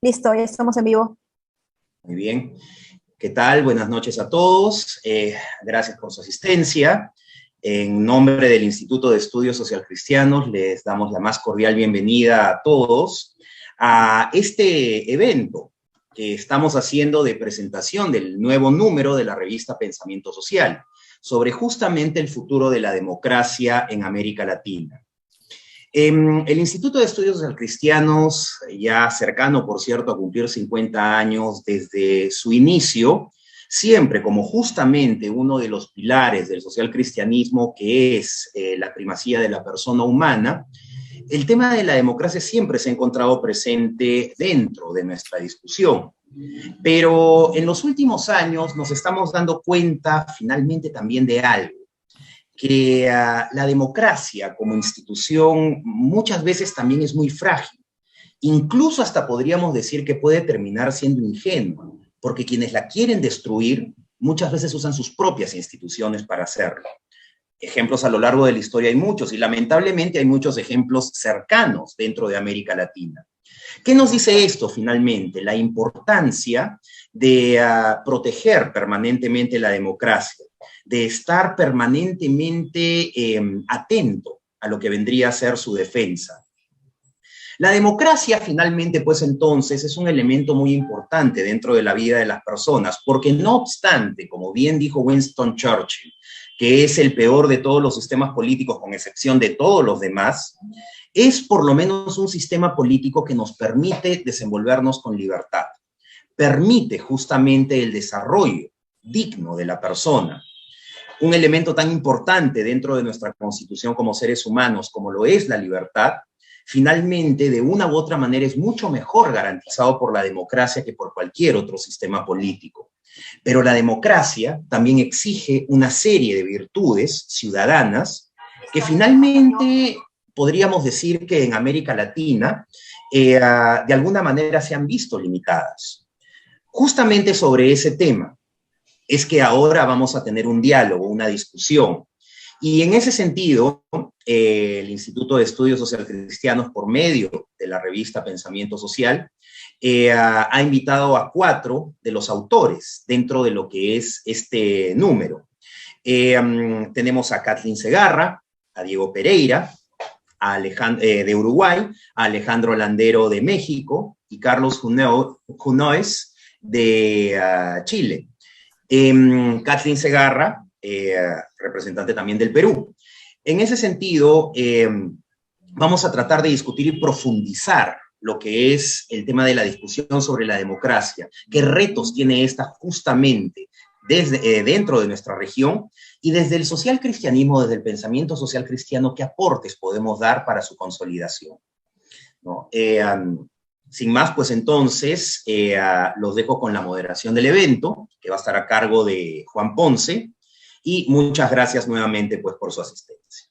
Listo, ya estamos en vivo. Muy bien. ¿Qué tal? Buenas noches a todos. Gracias por su asistencia. En nombre del Instituto de Estudios Social Cristianos, les damos la más cordial bienvenida a todos a este evento que estamos haciendo de presentación del nuevo número de la revista Pensamiento Social, sobre justamente el futuro de la democracia en América Latina. El Instituto de Estudios Social Cristianos, ya cercano, por cierto, a cumplir 50 años desde su inicio, siempre como justamente uno de los pilares del social cristianismo, que es la primacía de la persona humana, el tema de la democracia siempre se ha encontrado presente dentro de nuestra discusión. Pero en los últimos años nos estamos dando cuenta finalmente también de algo, que la democracia como institución muchas veces también es muy frágil. Incluso hasta podríamos decir que puede terminar siendo ingenua, porque quienes la quieren destruir muchas veces usan sus propias instituciones para hacerlo. Ejemplos a lo largo de la historia hay muchos, y lamentablemente hay muchos ejemplos cercanos dentro de América Latina. ¿Qué nos dice esto finalmente? La importancia de proteger permanentemente la democracia, de estar permanentemente atento a lo que vendría a ser su defensa. La democracia finalmente, pues entonces, es un elemento muy importante dentro de la vida de las personas, porque no obstante, como bien dijo Winston Churchill, que es el peor de todos los sistemas políticos, con excepción de todos los demás, es por lo menos un sistema político que nos permite desenvolvernos con libertad, permite justamente el desarrollo digno de la persona. Un elemento tan importante dentro de nuestra constitución como seres humanos, como lo es la libertad, finalmente, de una u otra manera, es mucho mejor garantizado por la democracia que por cualquier otro sistema político. Pero la democracia también exige una serie de virtudes ciudadanas que finalmente podríamos decir que en América Latina de alguna manera se han visto limitadas. Justamente sobre ese tema es que ahora vamos a tener un diálogo, una discusión. Y en ese sentido, el Instituto de Estudios Social Cristianos, por medio de la revista Pensamiento Social, ha invitado a 4 de los autores dentro de lo que es este número. Tenemos a Kathleen Segarra, a Diego Pereira, de Uruguay, a Alejandro Landero de México y Carlos Junoes de Chile. Kathleen Segarra, representante también del Perú. En ese sentido, vamos a tratar de discutir y profundizar lo que es el tema de la discusión sobre la democracia, qué retos tiene esta justamente desde, dentro de nuestra región, y desde el social cristianismo, desde el pensamiento social cristiano, qué aportes podemos dar para su consolidación, ¿no? Sin más, pues entonces, los dejo con la moderación del evento, que va a estar a cargo de Juan Ponce, y muchas gracias nuevamente, pues, por su asistencia.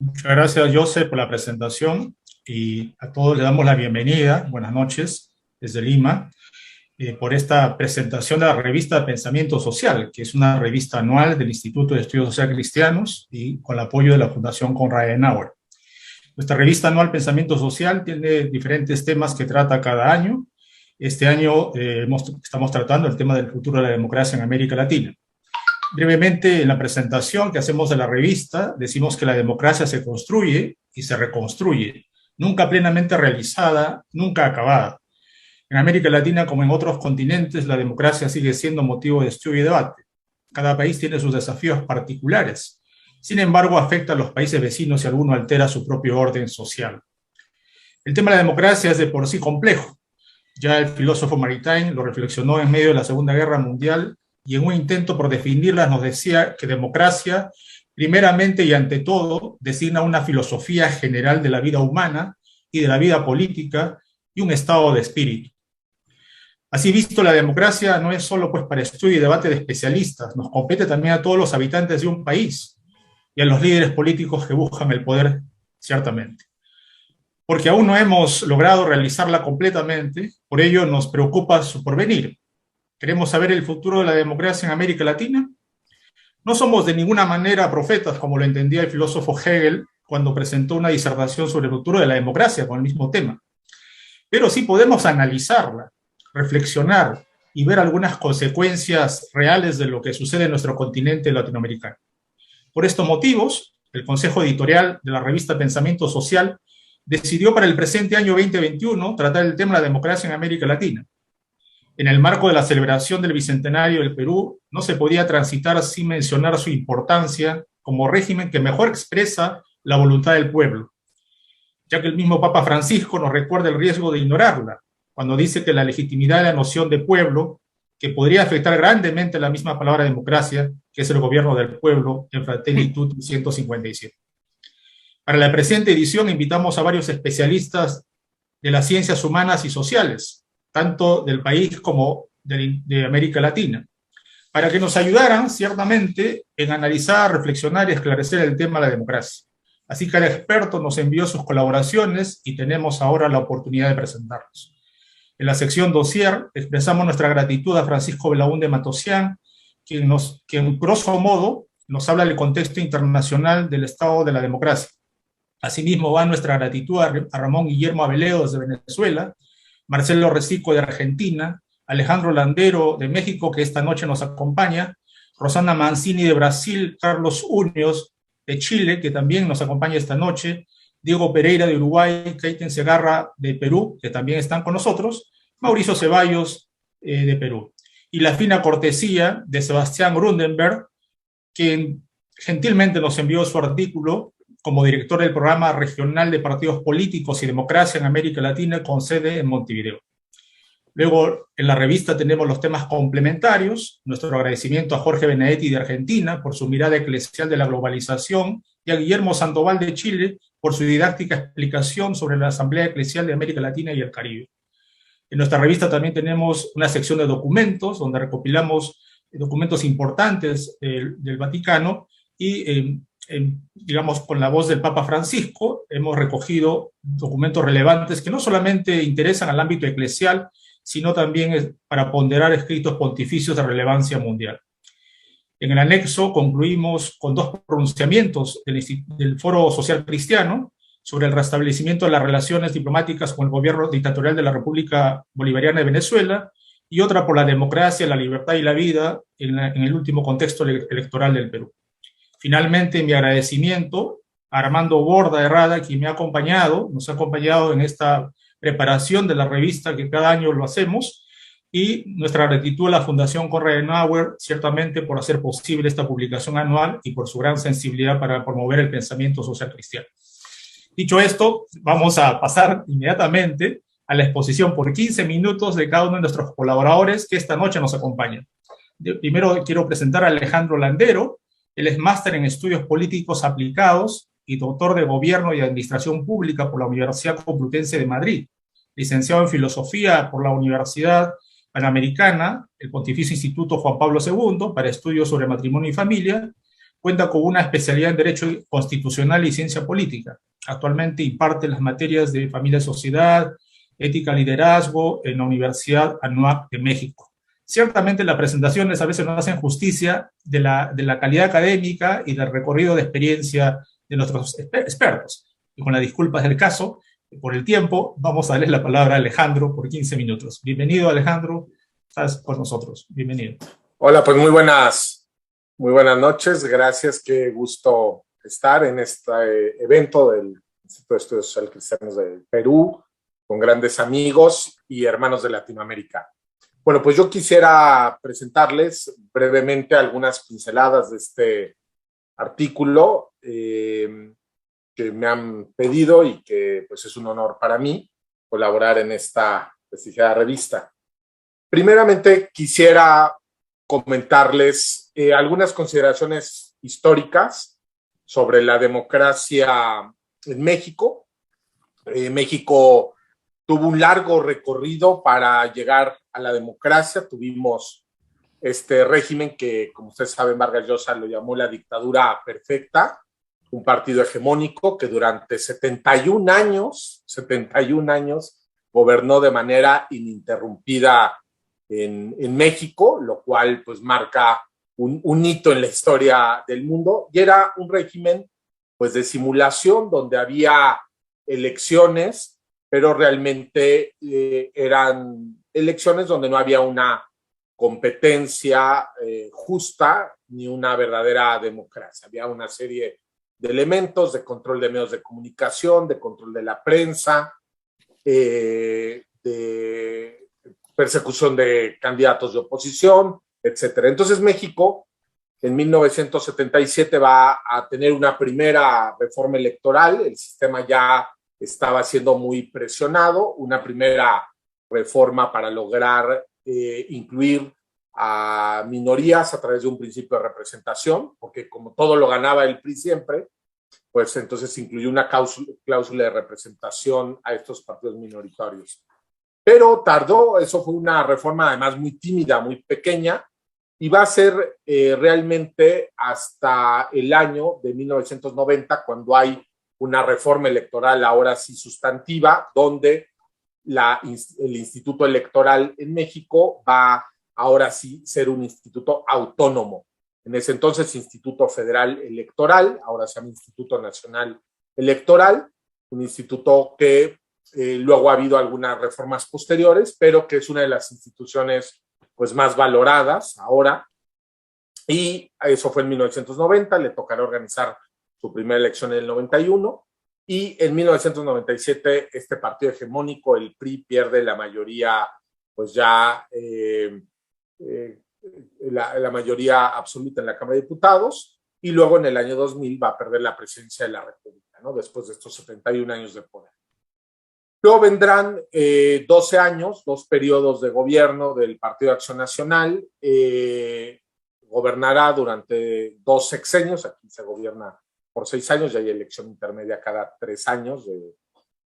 Muchas gracias, José, por la presentación, y a todos le damos la bienvenida, buenas noches, desde Lima, por esta presentación de la revista Pensamiento Social, que es una revista anual del Instituto de Estudios Social Cristianos y con el apoyo de la Fundación Konrad Adenauer. Nuestra revista anual Pensamiento Social tiene diferentes temas que trata cada año. Este año estamos tratando el tema del futuro de la democracia en América Latina. Brevemente, en la presentación que hacemos de la revista, decimos que la democracia se construye y se reconstruye, nunca plenamente realizada, nunca acabada. En América Latina, como en otros continentes, la democracia sigue siendo motivo de estudio y debate. Cada país tiene sus desafíos particulares. Sin embargo, afecta a los países vecinos si alguno altera su propio orden social. El tema de la democracia es de por sí complejo. Ya el filósofo Maritain lo reflexionó en medio de la Segunda Guerra Mundial y en un intento por definirla nos decía que democracia, primeramente y ante todo, designa una filosofía general de la vida humana y de la vida política y un estado de espíritu. Así visto, la democracia no es solo pues, para estudio y debate de especialistas, nos compete también a todos los habitantes de un país y a los líderes políticos que buscan el poder, ciertamente. Porque aún no hemos logrado realizarla completamente, por ello nos preocupa su porvenir. ¿Queremos saber el futuro de la democracia en América Latina? No somos de ninguna manera profetas, como lo entendía el filósofo Hegel, cuando presentó una disertación sobre el futuro de la democracia con el mismo tema. Pero sí podemos analizarla, reflexionar y ver algunas consecuencias reales de lo que sucede en nuestro continente latinoamericano. Por estos motivos, el Consejo Editorial de la revista Pensamiento Social decidió para el presente año 2021 tratar el tema de la democracia en América Latina. En el marco de la celebración del Bicentenario del Perú, no se podía transitar sin mencionar su importancia como régimen que mejor expresa la voluntad del pueblo, ya que el mismo Papa Francisco nos recuerda el riesgo de ignorarla, cuando dice que la legitimidad de la noción de pueblo, que podría afectar grandemente la misma palabra democracia, que es el gobierno del pueblo, en Fratelli Tutti 157. Para la presente edición invitamos a varios especialistas de las ciencias humanas y sociales, tanto del país como de América Latina, para que nos ayudaran ciertamente en analizar, reflexionar y esclarecer el tema de la democracia. Así que el experto nos envió sus colaboraciones y tenemos ahora la oportunidad de presentarlos. En la sección dossier expresamos nuestra gratitud a Francisco Belaúnde Matosian, quien en grosso modo nos habla del contexto internacional del estado de la democracia. Asimismo va nuestra gratitud a Ramón Guillermo Abeleo desde Venezuela, Marcelo Recico de Argentina, Alejandro Landero de México, que esta noche nos acompaña, Rosana Mancini de Brasil, Carlos Unios de Chile, que también nos acompaña esta noche, Diego Pereira de Uruguay, Keiten Segarra de Perú, que también están con nosotros, Mauricio Ceballos de Perú. Y la fina cortesía de Sebastián Grundenberg, quien gentilmente nos envió su artículo como director del Programa Regional de Partidos Políticos y Democracia en América Latina con sede en Montevideo. Luego, en la revista tenemos los temas complementarios, nuestro agradecimiento a Jorge Benedetti de Argentina por su mirada eclesial de la globalización y a Guillermo Sandoval de Chile por su didáctica explicación sobre la Asamblea Eclesial de América Latina y el Caribe. En nuestra revista también tenemos una sección de documentos, donde recopilamos documentos importantes del Vaticano y, digamos, con la voz del Papa Francisco, hemos recogido documentos relevantes que no solamente interesan al ámbito eclesial, sino también para ponderar escritos pontificios de relevancia mundial. En el anexo concluimos con 2 pronunciamientos del Foro Social Cristiano sobre el restablecimiento de las relaciones diplomáticas con el gobierno dictatorial de la República Bolivariana de Venezuela y otra por la democracia, la libertad y la vida en el último contexto electoral del Perú. Finalmente, mi agradecimiento a Armando Borda Herrada, quien nos ha acompañado en esta preparación de la revista que cada año lo hacemos, y nuestra gratitud a la Fundación Konrad Adenauer, ciertamente por hacer posible esta publicación anual y por su gran sensibilidad para promover el pensamiento social cristiano. Dicho esto, vamos a pasar inmediatamente a la exposición por 15 minutos de cada uno de nuestros colaboradores que esta noche nos acompañan. Primero quiero presentar a Alejandro Landero. Él es máster en estudios políticos aplicados y doctor de Gobierno y Administración Pública por la Universidad Complutense de Madrid, licenciado en Filosofía por la Universidad Panamericana, el Pontificio Instituto Juan Pablo II, para estudios sobre matrimonio y familia. Cuenta con una especialidad en Derecho Constitucional y Ciencia Política. Actualmente imparte las materias de Familia y Sociedad, Ética y Liderazgo en la Universidad Anáhuac de México. Ciertamente las presentaciones a veces no hacen justicia de la calidad académica y del recorrido de experiencia de nuestros expertos. Y con las disculpas del caso, por el tiempo, vamos a darle la palabra a Alejandro por 15 minutos. Bienvenido, Alejandro, estás con nosotros. Bienvenido. Hola, pues muy buenas noches. Gracias, qué gusto estar en este evento del Instituto de Estudios Social Cristianos de Perú, con grandes amigos y hermanos de Latinoamérica. Bueno, pues yo quisiera presentarles brevemente algunas pinceladas de este artículo que me han pedido y que pues es un honor para mí colaborar en esta prestigiada revista. Primeramente quisiera comentarles algunas consideraciones históricas sobre la democracia en México. México tuvo un largo recorrido para llegar a la democracia. Tuvimos este régimen que, como ustedes saben, Vargas Llosa lo llamó la dictadura perfecta, un partido hegemónico que durante 71 años gobernó de manera ininterrumpida en México, lo cual pues marca un hito en la historia del mundo, y era un régimen pues de simulación, donde había elecciones, pero realmente eran elecciones donde no había una competencia justa ni una verdadera democracia. Había una serie de elementos de control de medios de comunicación, de control de la prensa, de persecución de candidatos de oposición, etcétera. Entonces México en 1977 va a tener una primera reforma electoral, el sistema ya estaba siendo muy presionado, una primera reforma para lograr incluir a minorías a través de un principio de representación, porque como todo lo ganaba el PRI siempre, pues entonces incluyó una cláusula de representación a estos partidos minoritarios. Pero tardó, eso fue una reforma además muy tímida, muy pequeña, y va a ser realmente hasta el año de 1990, cuando hay una reforma electoral ahora sí sustantiva, donde el Instituto Electoral en México va ahora sí ser un instituto autónomo. En ese entonces, Instituto Federal Electoral, ahora se llama Instituto Nacional Electoral, un instituto que luego ha habido algunas reformas posteriores, pero que es una de las instituciones pues más valoradas ahora, y eso fue en 1990, le tocará organizar su primera elección en el 91, y en 1997 este partido hegemónico, el PRI, pierde la mayoría, pues ya la mayoría absoluta en la Cámara de Diputados, y luego en el año 2000 va a perder la presidencia de la República, ¿no? Después de estos 71 años de poder. Luego vendrán 12 años, 2 periodos de gobierno del Partido de Acción Nacional. Gobernará durante 2 sexenios, aquí se gobierna por 6 años, ya hay elección intermedia cada 3 años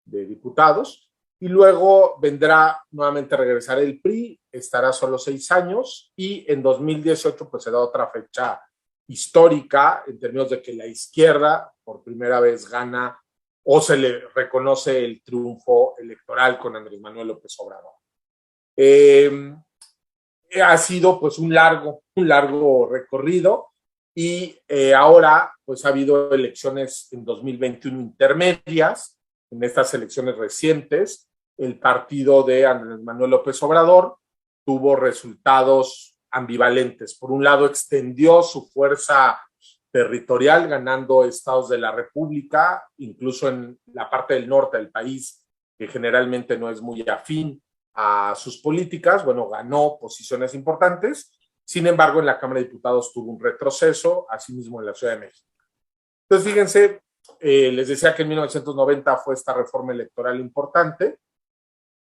de diputados. Y luego vendrá nuevamente a regresar el PRI, estará solo 6 años, y en 2018 pues se da otra fecha histórica en términos de que la izquierda por primera vez gana o se le reconoce el triunfo electoral con Andrés Manuel López Obrador. Ha sido pues un largo recorrido, y ahora pues ha habido elecciones en 2021 intermedias. En estas elecciones recientes, el partido de Andrés Manuel López Obrador tuvo resultados ambivalentes. Por un lado, extendió su fuerza territorial, ganando estados de la República, incluso en la parte del norte del país, que generalmente no es muy afín a sus políticas. Bueno, ganó posiciones importantes. Sin embargo, en la Cámara de Diputados tuvo un retroceso, asimismo en la Ciudad de México. Entonces, fíjense, les decía que en 1990 fue esta reforma electoral importante,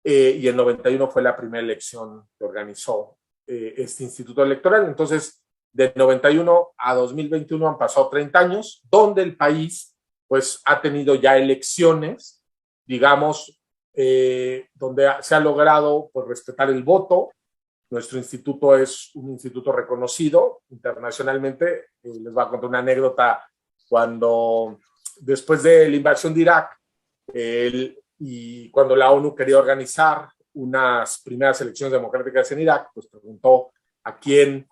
y en 91 fue la primera elección que organizó este Instituto Electoral. Entonces, de 91 a 2021 han pasado 30 años, donde el país pues ha tenido ya elecciones, digamos, donde se ha logrado pues respetar el voto. Nuestro instituto es un instituto reconocido internacionalmente. Les voy a contar una anécdota. Cuando después de la invasión de Irak y cuando la ONU quería organizar unas primeras elecciones democráticas en Irak, pues preguntó a quién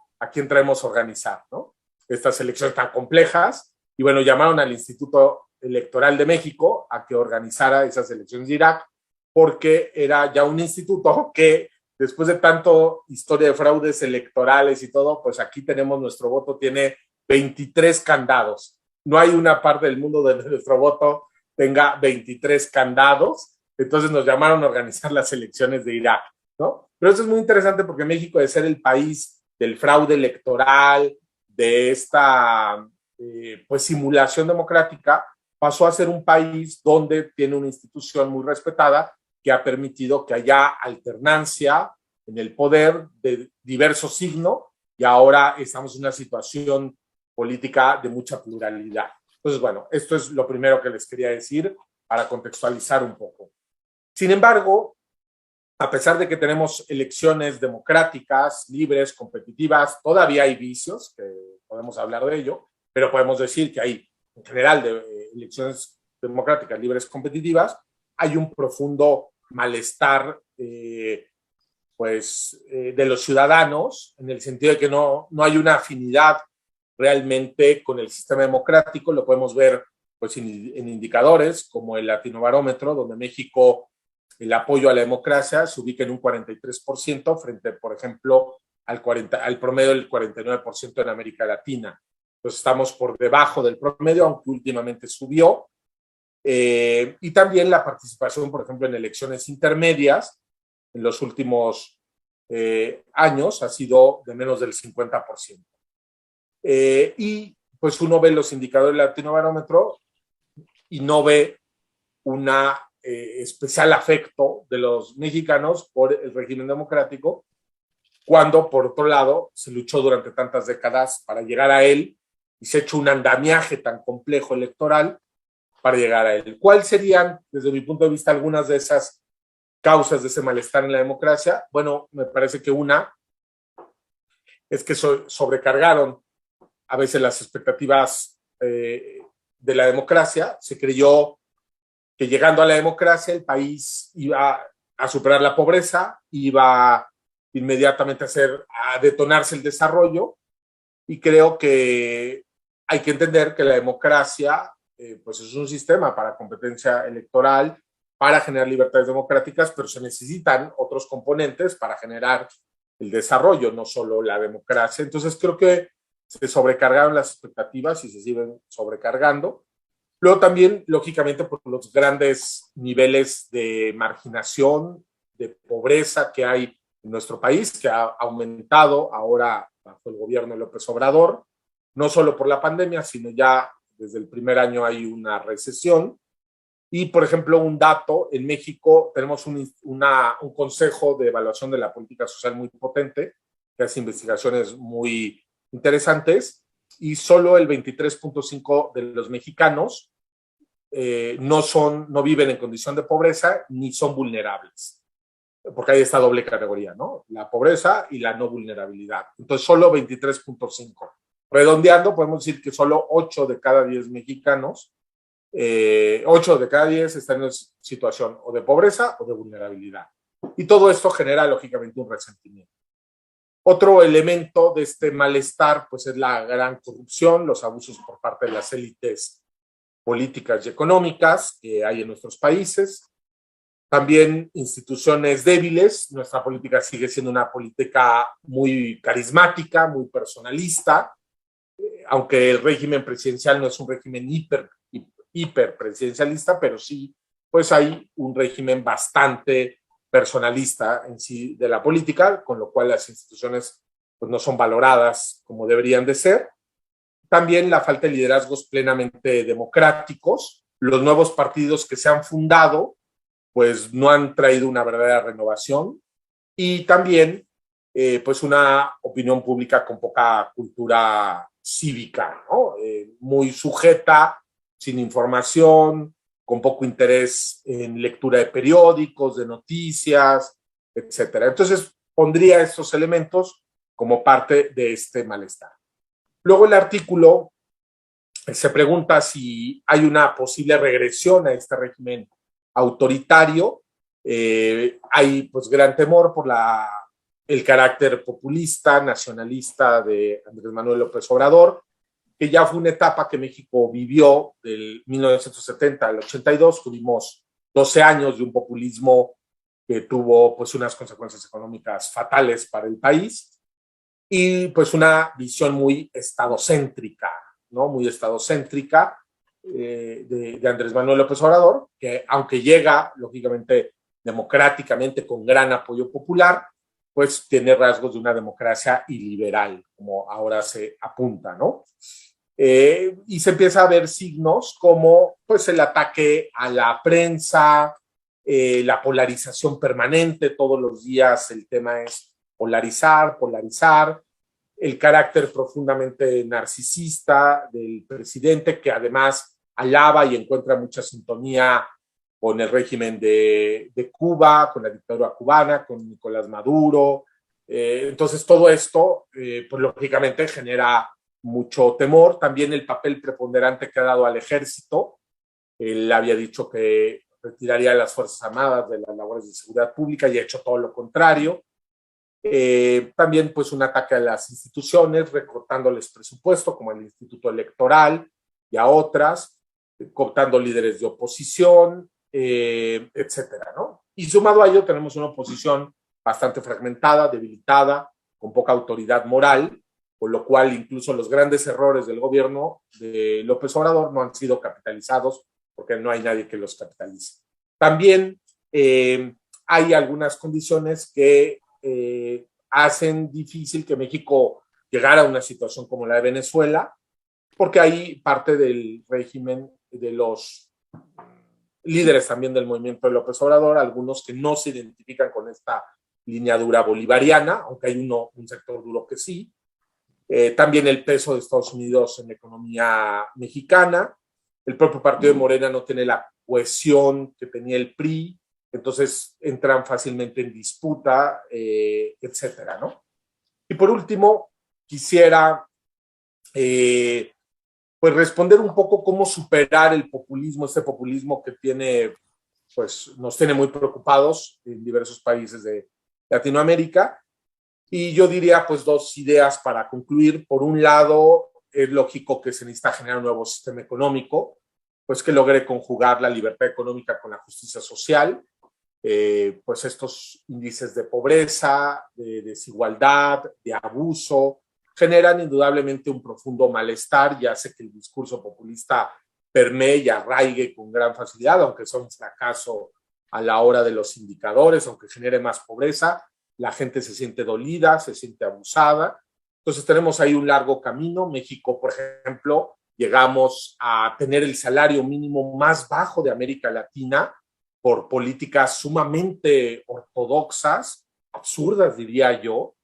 traemos a organizar, ¿no? Estas elecciones tan complejas. Y bueno, llamaron al Instituto Electoral de México a que organizara esas elecciones de Irak, porque era ya un instituto que, después de tanto historia de fraudes electorales y todo, pues aquí tenemos nuestro voto, tiene 23 candados. No hay una parte del mundo donde nuestro voto tenga 23 candados. Entonces nos llamaron a organizar las elecciones de Irak, ¿no? Pero eso es muy interesante, porque México, de ser el país del fraude electoral, de esta pues simulación democrática, pasó a ser un país donde tiene una institución muy respetada que ha permitido que haya alternancia en el poder de diverso signo, y ahora estamos en una situación política de mucha pluralidad. Entonces, bueno, esto es lo primero que les quería decir para contextualizar un poco. Sin embargo, a pesar de que tenemos elecciones democráticas, libres, competitivas, todavía hay vicios, que podemos hablar de ello, pero podemos decir que hay, en general, de elecciones democráticas, libres, competitivas, hay un profundo malestar de los ciudadanos, en el sentido de que no hay una afinidad realmente con el sistema democrático. Lo podemos ver pues en indicadores como el Latinobarómetro, donde México, el apoyo a la democracia se ubica en un 43% frente, por ejemplo, al promedio del 49% en América Latina. Entonces estamos por debajo del promedio, aunque últimamente subió. Y también la participación, por ejemplo, en elecciones intermedias en los últimos años ha sido de menos del 50%. Y pues uno ve los indicadores del Latinobarómetro y no ve una especial afecto de los mexicanos por el régimen democrático, cuando por otro lado se luchó durante tantas décadas para llegar a él y se ha hecho un andamiaje tan complejo electoral para llegar a él. ¿Cuáles serían, desde mi punto de vista, algunas de esas causas de ese malestar en la democracia? Bueno, me parece que una es que sobrecargaron a veces las expectativas de la democracia. Se creyó que llegando a la democracia el país iba a superar la pobreza, iba inmediatamente a detonarse el desarrollo, y creo que hay que entender que la democracia pues es un sistema para competencia electoral, para generar libertades democráticas, pero se necesitan otros componentes para generar el desarrollo, no solo la democracia. Entonces creo que se sobrecargaron las expectativas y se siguen sobrecargando. Luego también, lógicamente, por los grandes niveles de marginación, de pobreza que hay en nuestro país, que ha aumentado ahora bajo el gobierno de López Obrador, no solo por la pandemia, sino ya desde el primer año hay una recesión. Y, por ejemplo, un dato, en México tenemos un consejo de evaluación de la política social muy potente, que hace investigaciones muy interesantes, y solo el 23.5% de los mexicanos no viven en condición de pobreza ni son vulnerables, porque hay esta doble categoría, ¿no? La pobreza y la no vulnerabilidad. Entonces, solo 23.5%. Redondeando, podemos decir que solo 8 de cada 10 mexicanos, 8 de cada 10 están en situación o de pobreza o de vulnerabilidad. Y todo esto genera, lógicamente, un resentimiento. Otro elemento de este malestar, pues, es la gran corrupción, los abusos por parte de las élites políticas y económicas que hay en nuestros países. También instituciones débiles. Nuestra política sigue siendo una política muy carismática, muy personalista, aunque el régimen presidencial no es un régimen hiperpresidencialista, pero sí, pues hay un régimen bastante personalista en sí de la política, con lo cual las instituciones pues no son valoradas como deberían de ser. También la falta de liderazgos plenamente democráticos. Los nuevos partidos que se han fundado pues no han traído una verdadera renovación, y también pues una opinión pública con poca cultura cívica, ¿no? Muy sujeta, sin información, con poco interés en lectura de periódicos, de noticias, etcétera. Entonces pondría estos elementos como parte de este malestar. Luego el artículo se pregunta si hay una posible regresión a este régimen autoritario. Hay pues gran temor por el carácter populista, nacionalista de Andrés Manuel López Obrador, que ya fue una etapa que México vivió del 1970 al 82. Tuvimos 12 años de un populismo que tuvo pues unas consecuencias económicas fatales para el país, y pues una visión muy estadocéntrica, ¿no? Muy estadocéntrica de Andrés Manuel López Obrador, que aunque llega, lógicamente, democráticamente, con gran apoyo popular, pues tiene rasgos de una democracia iliberal, como ahora se apunta, ¿no? Y se empieza a ver signos como pues el ataque a la prensa, la polarización permanente. Todos los días el tema es polarizar, el carácter profundamente narcisista del presidente, que además alaba y encuentra mucha sintonía con el régimen de Cuba, con la dictadura cubana, con Nicolás Maduro. Entonces todo esto, pues lógicamente genera mucho temor. También el papel preponderante que ha dado al ejército. Él había dicho que retiraría a las Fuerzas Armadas de las labores de seguridad pública y ha hecho todo lo contrario. También pues un ataque a las instituciones, recortándoles presupuesto, como el Instituto Electoral y a otras. cooptando líderes de oposición, etcétera, ¿no? Y sumado a ello tenemos una oposición bastante fragmentada, debilitada, con poca autoridad moral, por lo cual incluso los grandes errores del gobierno de López Obrador no han sido capitalizados porque no hay nadie que los capitalice. También hay algunas condiciones que hacen difícil que México llegara a una situación como la de Venezuela, porque hay parte del régimen de los líderes también del movimiento de López Obrador, algunos que no se identifican con esta línea dura bolivariana, aunque hay un sector duro que sí. También el peso de Estados Unidos en la economía mexicana. El propio partido de Morena no tiene la cohesión que tenía el PRI, entonces entran fácilmente en disputa, etcétera, ¿no? Y por último, quisiera pues responder un poco cómo superar el populismo, este populismo que tiene, pues nos tiene muy preocupados en diversos países de Latinoamérica. Y yo diría pues dos ideas para concluir. Por un lado, es lógico que se necesita generar un nuevo sistema económico, pues que logre conjugar la libertad económica con la justicia social. Pues estos índices de pobreza, de desigualdad, de abuso, generan indudablemente un profundo malestar y hace que el discurso populista permee y arraigue con gran facilidad, aunque sea un fracaso a la hora de los indicadores, aunque genere más pobreza, la gente se siente dolida, se siente abusada. Entonces tenemos ahí un largo camino. México, por ejemplo, llegamos a tener el salario mínimo más bajo de América Latina por políticas sumamente ortodoxas, absurdas diría yo,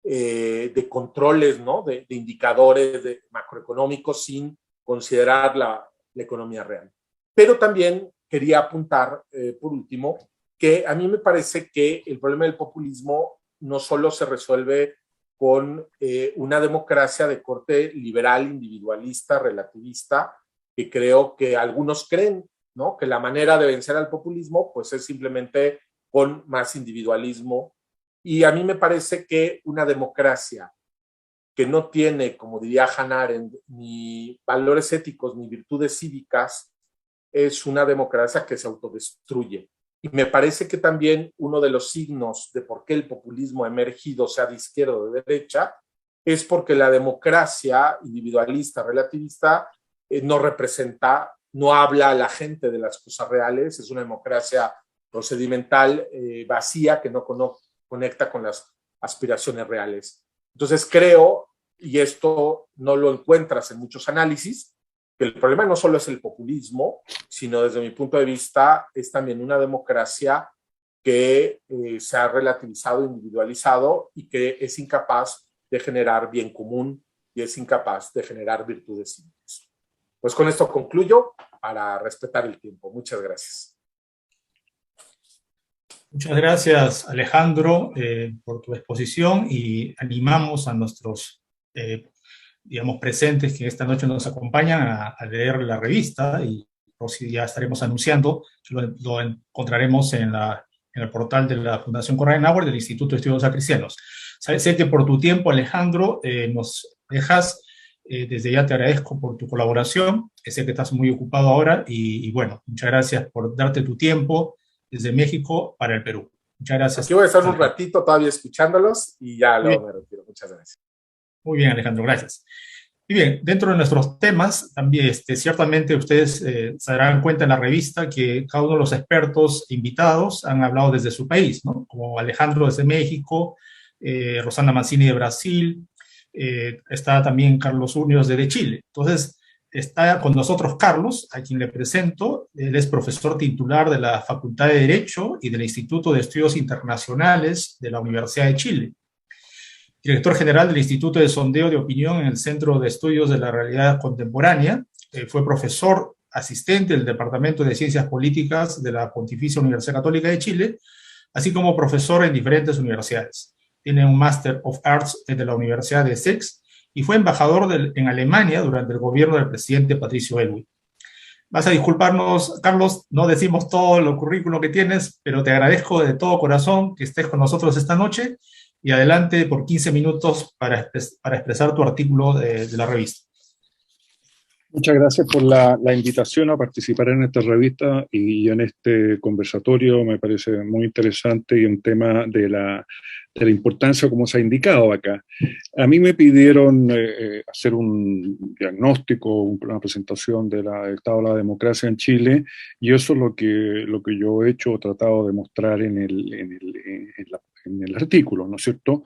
de controles, ¿no? de indicadores macroeconómicos sin considerar la economía real. Pero también quería apuntar, por último, que a mí me parece que el problema del populismo no solo se resuelve con una democracia de corte liberal, individualista, relativista, que creo que algunos creen, ¿no? Que la manera de vencer al populismo pues es simplemente con más individualismo. Y a mí me parece que una democracia que no tiene, como diría Hannah Arendt, ni valores éticos ni virtudes cívicas, es una democracia que se autodestruye. Y me parece que también uno de los signos de por qué el populismo ha emergido, sea de izquierda o de derecha, es porque la democracia individualista, relativista, no representa, no habla a la gente de las cosas reales, es una democracia procedimental, vacía, que no conecta con las aspiraciones reales. Entonces creo, y esto no lo encuentras en muchos análisis, que el problema no solo es el populismo, sino desde mi punto de vista es también una democracia que se ha relativizado, individualizado y que es incapaz de generar bien común y es incapaz de generar virtudes cívicas. Pues con esto concluyo para respetar el tiempo. Muchas gracias. Muchas gracias, Alejandro, por tu exposición y animamos a nuestros digamos, presentes que esta noche nos acompañan a leer la revista y ya estaremos anunciando, lo encontraremos en el portal de la Fundación Konrad del Instituto de Estudios Cristianos. Sé que por tu tiempo, Alejandro, nos dejas, desde ya te agradezco por tu colaboración, sé que estás muy ocupado ahora y bueno, muchas gracias por darte tu tiempo desde México para el Perú. Muchas gracias. Aquí voy a estar un ratito todavía escuchándolos y ya luego me retiro. Muchas gracias. Muy bien, Alejandro, gracias. Y bien, dentro de nuestros temas, también ciertamente ustedes se darán cuenta en la revista que cada uno de los expertos invitados han hablado desde su país, ¿no? Como Alejandro desde México, Rosana Mancini de Brasil, está también Carlos Urnios desde Chile. Entonces, está con nosotros Carlos, a quien le presento. Él es profesor titular de la Facultad de Derecho y del Instituto de Estudios Internacionales de la Universidad de Chile. Director general del Instituto de Sondeo de Opinión en el Centro de Estudios de la Realidad Contemporánea. Fue profesor asistente del Departamento de Ciencias Políticas de la Pontificia Universidad Católica de Chile, así como profesor en diferentes universidades. Tiene un Master of Arts de la Universidad de Essex y fue embajador en Alemania durante el gobierno del presidente Patricio Aylwin. Vas a disculparnos, Carlos, no decimos todo el currículo que tienes, pero te agradezco de todo corazón que estés con nosotros esta noche y adelante por 15 minutos para expresar tu artículo de la revista. Muchas gracias por la invitación a participar en esta revista y en este conversatorio. Me parece muy interesante y un tema de la importancia, como se ha indicado acá. A mí me pidieron hacer un diagnóstico, una presentación del estado de la democracia en Chile, y eso es lo que yo he hecho, tratado de mostrar en el artículo, ¿no es cierto?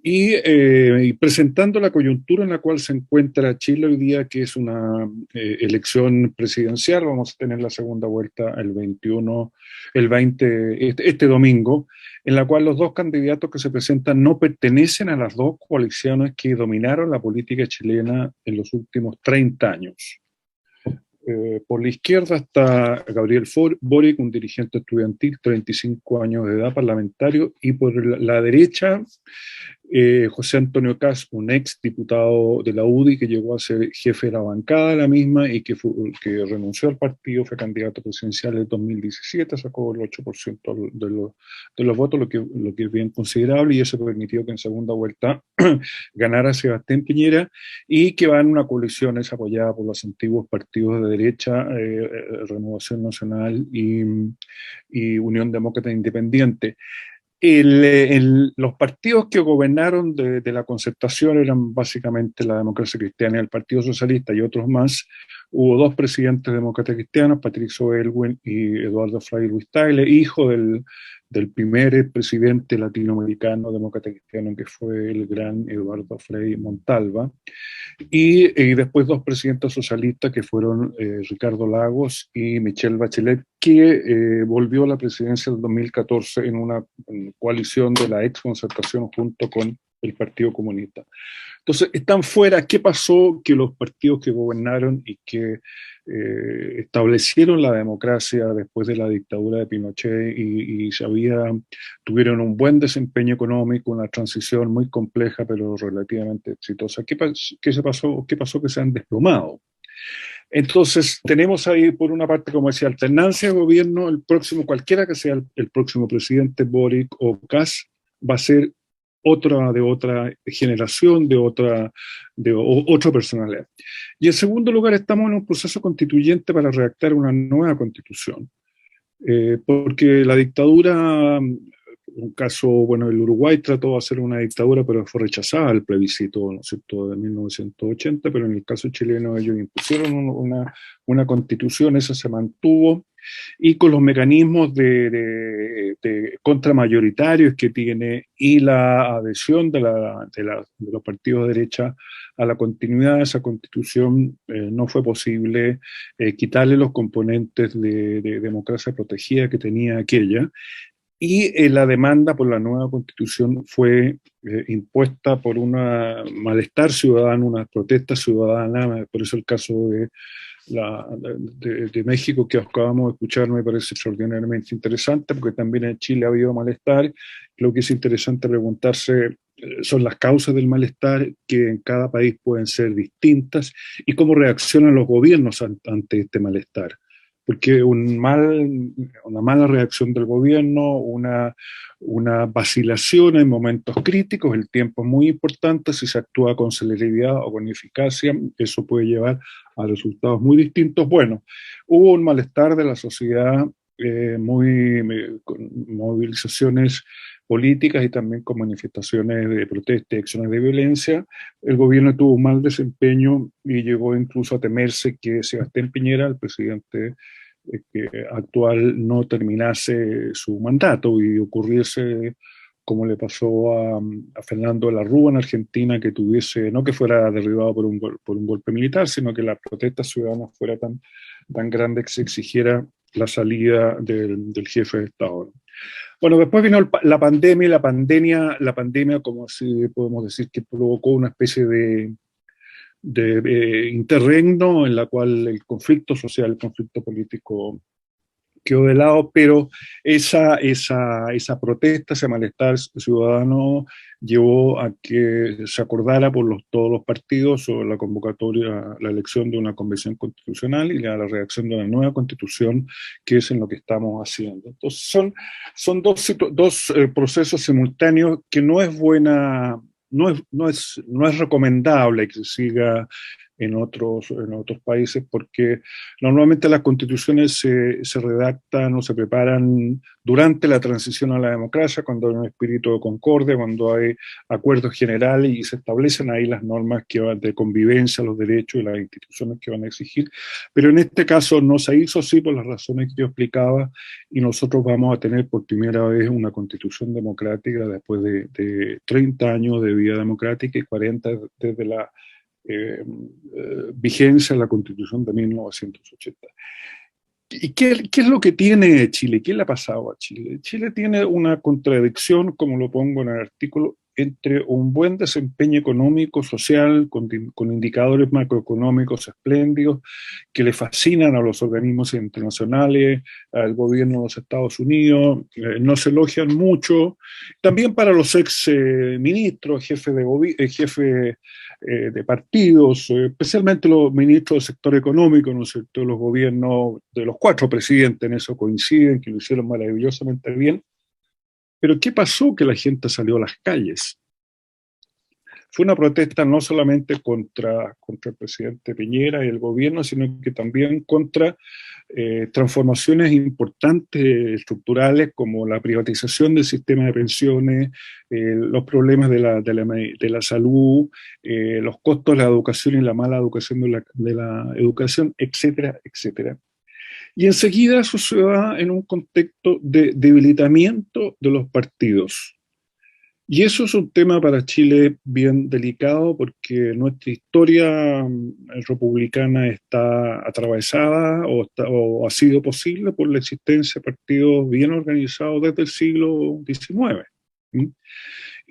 Y presentando la coyuntura en la cual se encuentra Chile hoy día, que es una elección presidencial. Vamos a tener la segunda vuelta el 21, el 20, este domingo, en la cual los dos candidatos que se presentan no pertenecen a las dos coaliciones que dominaron la política chilena en los últimos 30 años. Por la izquierda está Gabriel Boric, un dirigente estudiantil, 35 años de edad, parlamentario, y por la derecha José Antonio Kast, un ex diputado de la UDI que llegó a ser jefe de la bancada de la misma y que renunció al partido, fue candidato presidencial en 2017, sacó el 8% de los votos, lo que es bien considerable, y eso permitió que en segunda vuelta ganara Sebastián Piñera, y que va en una coalición es apoyada por los antiguos partidos de derecha, Renovación Nacional y Unión Demócrata Independiente. Los partidos que gobernaron de la concertación eran básicamente la Democracia Cristiana y el Partido Socialista y otros más. Hubo dos presidentes demócratas cristianos, Patricio Aylwin y Eduardo Frei Ruiz-Tagle, hijo del primer presidente latinoamericano demócrata cristiano, que fue el gran Eduardo Frei Montalva. Y después dos presidentes socialistas que fueron Ricardo Lagos y Michelle Bachelet, que volvió a la presidencia en 2014 en una coalición de la ex concertación junto con el Partido Comunista. Entonces, están fuera. ¿Qué pasó? Que los partidos que gobernaron y que establecieron la democracia después de la dictadura de Pinochet y tuvieron un buen desempeño económico, una transición muy compleja pero relativamente exitosa. ¿Qué pasó? ¿Qué pasó? Que se han desplomado. Entonces, tenemos ahí, por una parte, como decía, alternancia de gobierno. El próximo, cualquiera que sea el próximo presidente, Boric o Kast, va a ser de otra generación, de otra personalidad. Y en segundo lugar, estamos en un proceso constituyente para redactar una nueva constitución. Porque la dictadura, un caso, bueno, el Uruguay trató de hacer una dictadura, pero fue rechazada el plebiscito, ¿no es cierto?, de 1980, pero en el caso chileno ellos impusieron una constitución, esa se mantuvo, y con los mecanismos de contramayoritarios que tiene y la adhesión de los partidos de derecha a la continuidad de esa constitución, no fue posible quitarle los componentes de democracia protegida que tenía aquella. Y la demanda por la nueva constitución fue impuesta por un malestar ciudadano, una protesta ciudadana. Por eso el caso de México que acabamos de escuchar me parece extraordinariamente interesante, porque también en Chile ha habido malestar. Lo que es interesante preguntarse son las causas del malestar, que en cada país pueden ser distintas, y cómo reaccionan los gobiernos ante este malestar. Porque una mala reacción del gobierno, una vacilación en momentos críticos, el tiempo es muy importante. Si se actúa con celeridad o con eficacia, eso puede llevar a resultados muy distintos. Bueno, hubo un malestar de la sociedad, con movilizaciones políticas y también con manifestaciones de protesta y acciones de violencia. El gobierno tuvo un mal desempeño y llegó incluso a temerse que Sebastián Piñera, el presidente actual, no terminase su mandato y ocurriese como le pasó a Fernando de la Rúa en Argentina, que no que fuera derribado por un golpe militar, sino que la protesta ciudadana fuera tan grande que se exigiera la salida del jefe de Estado. Bueno, después vino la pandemia, como así podemos decir, que provocó una especie de interregno en la cual el conflicto social, el conflicto político quedó de lado, pero esa protesta, ese malestar ciudadano llevó a que se acordara por todos los partidos sobre la convocatoria, la elección de una convención constitucional y la redacción de una nueva constitución, que es en lo que estamos haciendo. Entonces son dos procesos simultáneos que no es recomendable que se siga en otros países, porque normalmente las constituciones se redactan o se preparan durante la transición a la democracia, cuando hay un espíritu de concordia, cuando hay acuerdos generales y se establecen ahí las normas que van de convivencia, los derechos y las instituciones que van a exigir. Pero en este caso no se hizo así por las razones que yo explicaba, y nosotros vamos a tener por primera vez una constitución democrática después de 30 años de vida democrática y 40 desde la vigencia de la Constitución de 1980. ¿Y qué es lo que tiene Chile? ¿Qué le ha pasado a Chile? Chile tiene una contradicción, como lo pongo en el artículo, entre un buen desempeño económico, social, con indicadores macroeconómicos espléndidos que le fascinan a los organismos internacionales, al gobierno de los Estados Unidos, no se elogian mucho, también para los ex ministros, jefes de partidos, especialmente los ministros del sector económico, ¿no es cierto? Los gobiernos de los 4 presidentes en eso coinciden, que lo hicieron maravillosamente bien. Pero ¿qué pasó? Que la gente salió a las calles. Fue una protesta no solamente contra el presidente Piñera y el gobierno, sino que también contra transformaciones importantes estructurales como la privatización del sistema de pensiones, los problemas de la salud, los costos de la educación y la mala educación de la educación, etcétera, etcétera. Y enseguida eso se da en un contexto de debilitamiento de los partidos. Y eso es un tema para Chile bien delicado porque nuestra historia republicana está atravesada o ha sido posible por la existencia de partidos bien organizados desde el siglo XIX.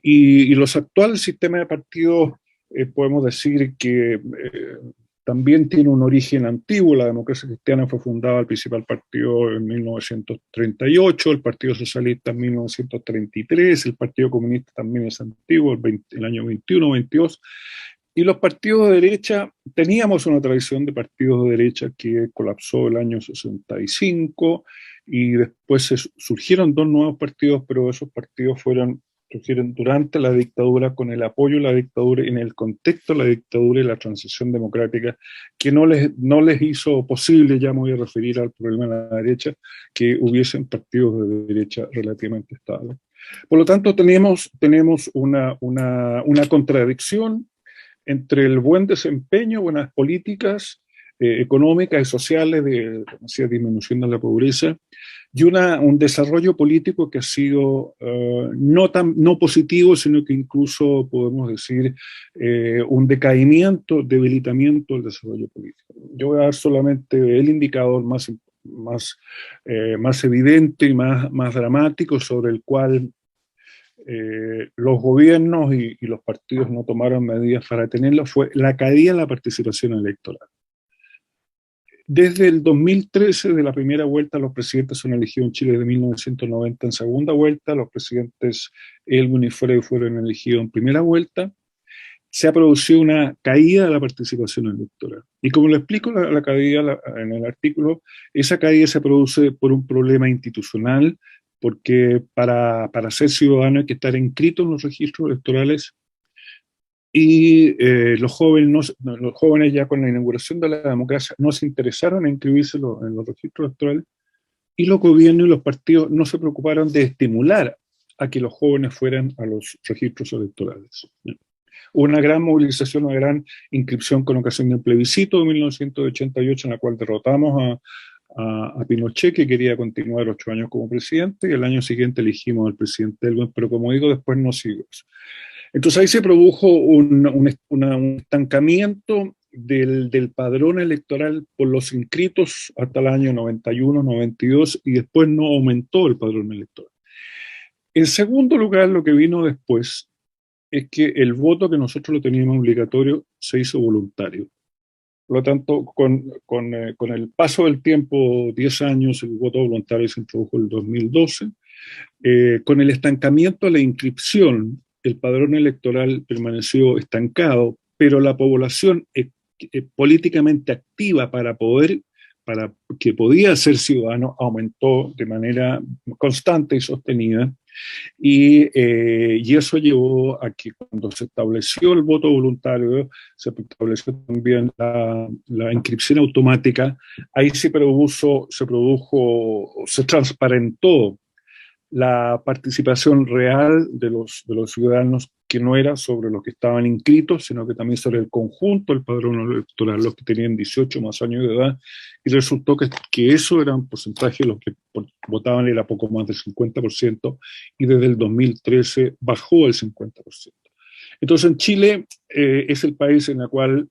Y los actuales sistemas de partidos, podemos decir que también tiene un origen antiguo. La democracia cristiana fue fundada, el principal partido, en 1938, el Partido Socialista en 1933, el Partido Comunista también es antiguo, el año 21, 22, y los partidos de derecha, teníamos una tradición de partidos de derecha que colapsó el año 65, y después surgieron 2 nuevos partidos, pero esos partidos surgieron durante la dictadura, con el apoyo de la dictadura, en el contexto de la dictadura y la transición democrática, que no les hizo posible, ya me voy a referir al problema de la derecha, que hubiesen partidos de derecha relativamente estables. Por lo tanto, tenemos una contradicción entre el buen desempeño, buenas políticas económicas y sociales de disminución de la pobreza, y un desarrollo político que ha sido no positivo, sino que incluso podemos decir un debilitamiento del desarrollo político. Yo voy a dar solamente el indicador más evidente y más dramático, sobre el cual los gobiernos y los partidos no tomaron medidas para detenerlo, fue la caída de la participación electoral. Desde el 2013, de la primera vuelta, los presidentes son elegidos en Chile de 1990 en segunda vuelta, los presidentes Elwin y Frey fueron elegidos en primera vuelta. Se ha producido una caída de la participación electoral. Y como lo explico la caída en el artículo, esa caída se produce por un problema institucional, porque para ser ciudadano hay que estar inscrito en los registros electorales, y los jóvenes ya con la inauguración de la democracia no se interesaron en inscribirse en los registros electorales, y los gobiernos y los partidos no se preocuparon de estimular a que los jóvenes fueran a los registros electorales. Hubo una gran movilización, una gran inscripción con ocasión del plebiscito de 1988, en la cual derrotamos a Pinochet, que quería continuar 8 años como presidente, y el año siguiente elegimos al presidente Elwin, pero como digo, después no siguió eso. Entonces ahí se produjo un estancamiento del padrón electoral por los inscritos hasta el año 91, 92, y después no aumentó el padrón electoral. En segundo lugar, lo que vino después es que el voto, que nosotros lo teníamos obligatorio, se hizo voluntario. Por lo tanto, con el paso del tiempo, 10 años, el voto voluntario se introdujo en el 2012. Con el estancamiento de la inscripción, el padrón electoral permaneció estancado, pero la población políticamente activa para que podía ser ciudadano aumentó de manera constante y sostenida. Y eso llevó a que cuando se estableció el voto voluntario, se estableció también la inscripción automática, ahí se transparentó la participación real de los ciudadanos, que no era sobre los que estaban inscritos, sino que también sobre el conjunto del padrón electoral, los que tenían 18 más años de edad, y resultó que eso era un porcentaje de los que votaban, era poco más del 50%, y desde el 2013 bajó al 50%. Entonces en Chile es el país en el cual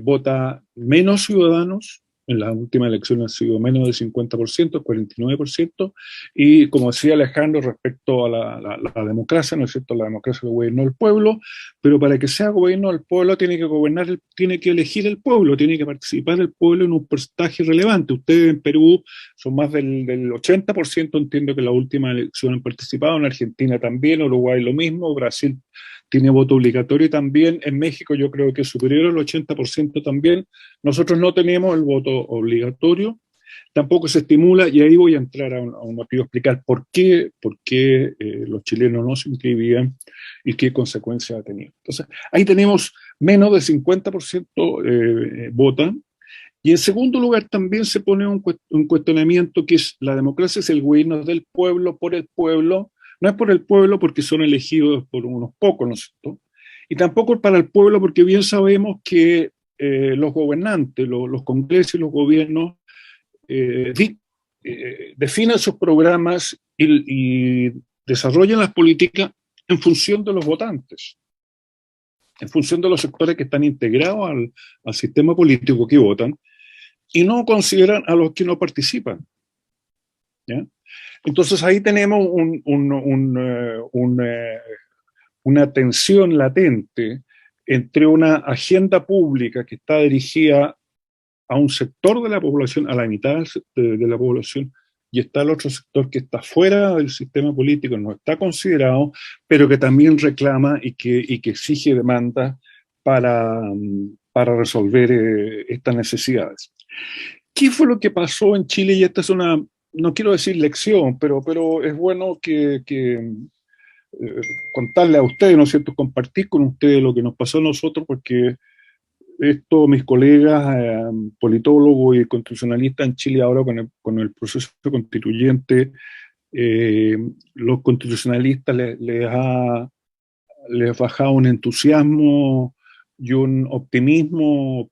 vota menos ciudadanos. En las últimas elecciones ha sido menos del 50%, 49%, y como decía Alejandro respecto a la democracia, ¿no es cierto? La democracia es el gobierno del pueblo, pero para que sea gobierno del pueblo tiene que gobernar, tiene que elegir el pueblo, tiene que participar el pueblo en un porcentaje relevante. Ustedes en Perú son más del 80%, entiendo que en la última elección han participado, en Argentina también, Uruguay lo mismo, Brasil tiene voto obligatorio también, en México yo creo que es superior al 80% también. Nosotros no tenemos el voto obligatorio, tampoco se estimula, y ahí voy a entrar a un motivo, explicar por qué los chilenos no se inscribían y qué consecuencias ha tenido. Entonces, ahí tenemos menos del 50% votan, y en segundo lugar también se pone un cuestionamiento que es: la democracia es el gobierno del pueblo, por el pueblo. No es por el pueblo porque son elegidos por unos pocos, ¿no es cierto? Y tampoco es para el pueblo porque bien sabemos que los gobernantes, los congresos y los gobiernos definen sus programas y desarrollan las políticas en función de los votantes, en función de los sectores que están integrados al sistema político que votan, y no consideran a los que no participan, ¿ya? Entonces ahí tenemos una tensión latente entre una agenda pública que está dirigida a un sector de la población, a la mitad de la población, y está el otro sector que está fuera del sistema político, no está considerado, pero que también reclama y que exige demandas para resolver estas necesidades. ¿Qué fue lo que pasó en Chile? Y esta es una, no quiero decir lección, pero es bueno que contarle a ustedes, ¿no es cierto?, compartir con ustedes lo que nos pasó a nosotros, porque esto, mis colegas politólogos y constitucionalistas en Chile ahora con el proceso constituyente, los constitucionalistas les ha bajado un entusiasmo y un optimismo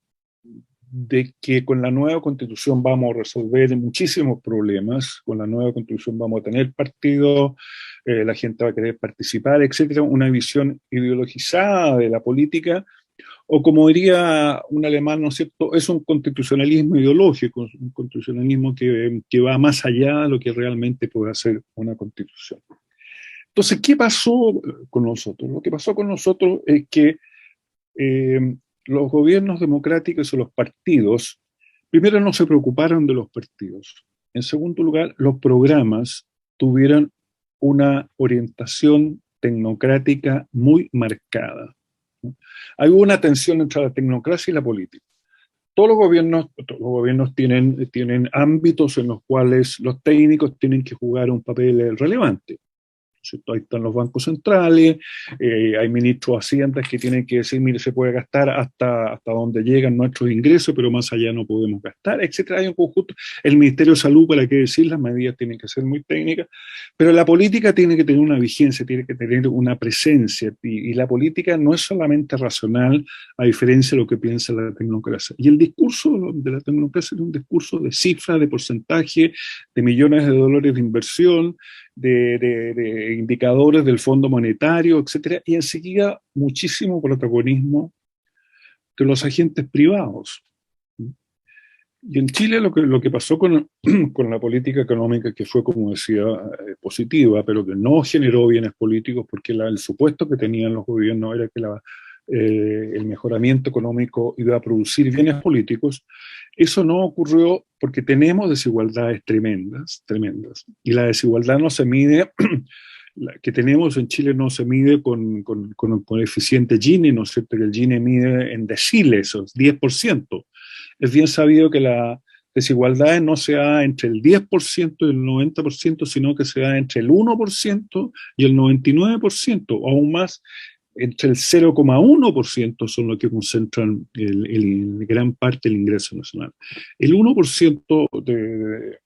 de que con la nueva constitución vamos a resolver muchísimos problemas, con la nueva constitución vamos a tener partido, la gente va a querer participar, etcétera, una visión ideologizada de la política, o como diría un alemán, ¿no es cierto?, es un constitucionalismo ideológico, un constitucionalismo que va más allá de lo que realmente puede hacer una constitución. Entonces, ¿qué pasó con nosotros? Lo que pasó con nosotros es que los gobiernos democráticos o los partidos, primero, no se preocuparon de los partidos. En segundo lugar, los programas tuvieron una orientación tecnocrática muy marcada. Hay una tensión entre la tecnocracia y la política. Todos los gobiernos tienen ámbitos en los cuales los técnicos tienen que jugar un papel relevante. ¿Cierto? Ahí están los bancos centrales, hay ministros de Hacienda que tienen que decir, mire, se puede gastar hasta donde llegan nuestros ingresos, pero más allá no podemos gastar, etcétera. Hay un conjunto, el Ministerio de Salud, para qué decir, las medidas tienen que ser muy técnicas, pero la política tiene que tener una vigencia, tiene que tener una presencia, y la política no es solamente racional, a diferencia de lo que piensa la tecnocracia. Y el discurso de la tecnocracia es un discurso de cifra, de porcentaje, de millones de dólares de inversión, de indicadores del Fondo Monetario, etcétera, y enseguida muchísimo protagonismo de los agentes privados. Y en Chile lo que pasó con la política económica, que fue, como decía, positiva, pero que no generó bienes políticos, porque el supuesto que tenían los gobiernos era que el mejoramiento económico iba a producir bienes políticos. Eso no ocurrió porque tenemos desigualdades tremendas, y la desigualdad no se mide, la que tenemos en Chile no se mide con el coeficiente Gini, ¿no es cierto?, que el Gini mide en deciles, 10%. Es bien sabido que la desigualdades no se da entre el 10% y el 90%, sino que se da entre el 1% y el 99%, o aún más, entre el 0,1% son los que concentran gran parte del ingreso nacional. El 1%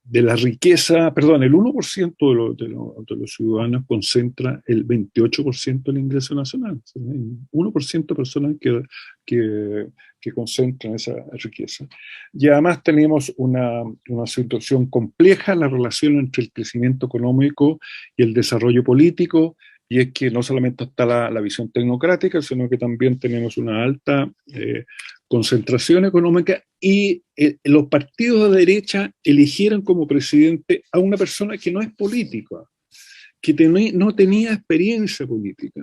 de la riqueza, perdón, el 1% de los ciudadanos concentra el 28% del ingreso nacional. 1% de personas que concentran esa riqueza. Y además tenemos una situación compleja en la relación entre el crecimiento económico y el desarrollo político, y es que no solamente está la visión tecnocrática, sino que también tenemos una alta concentración económica, y los partidos de derecha eligieron como presidente a una persona que no es política, que no tenía experiencia política,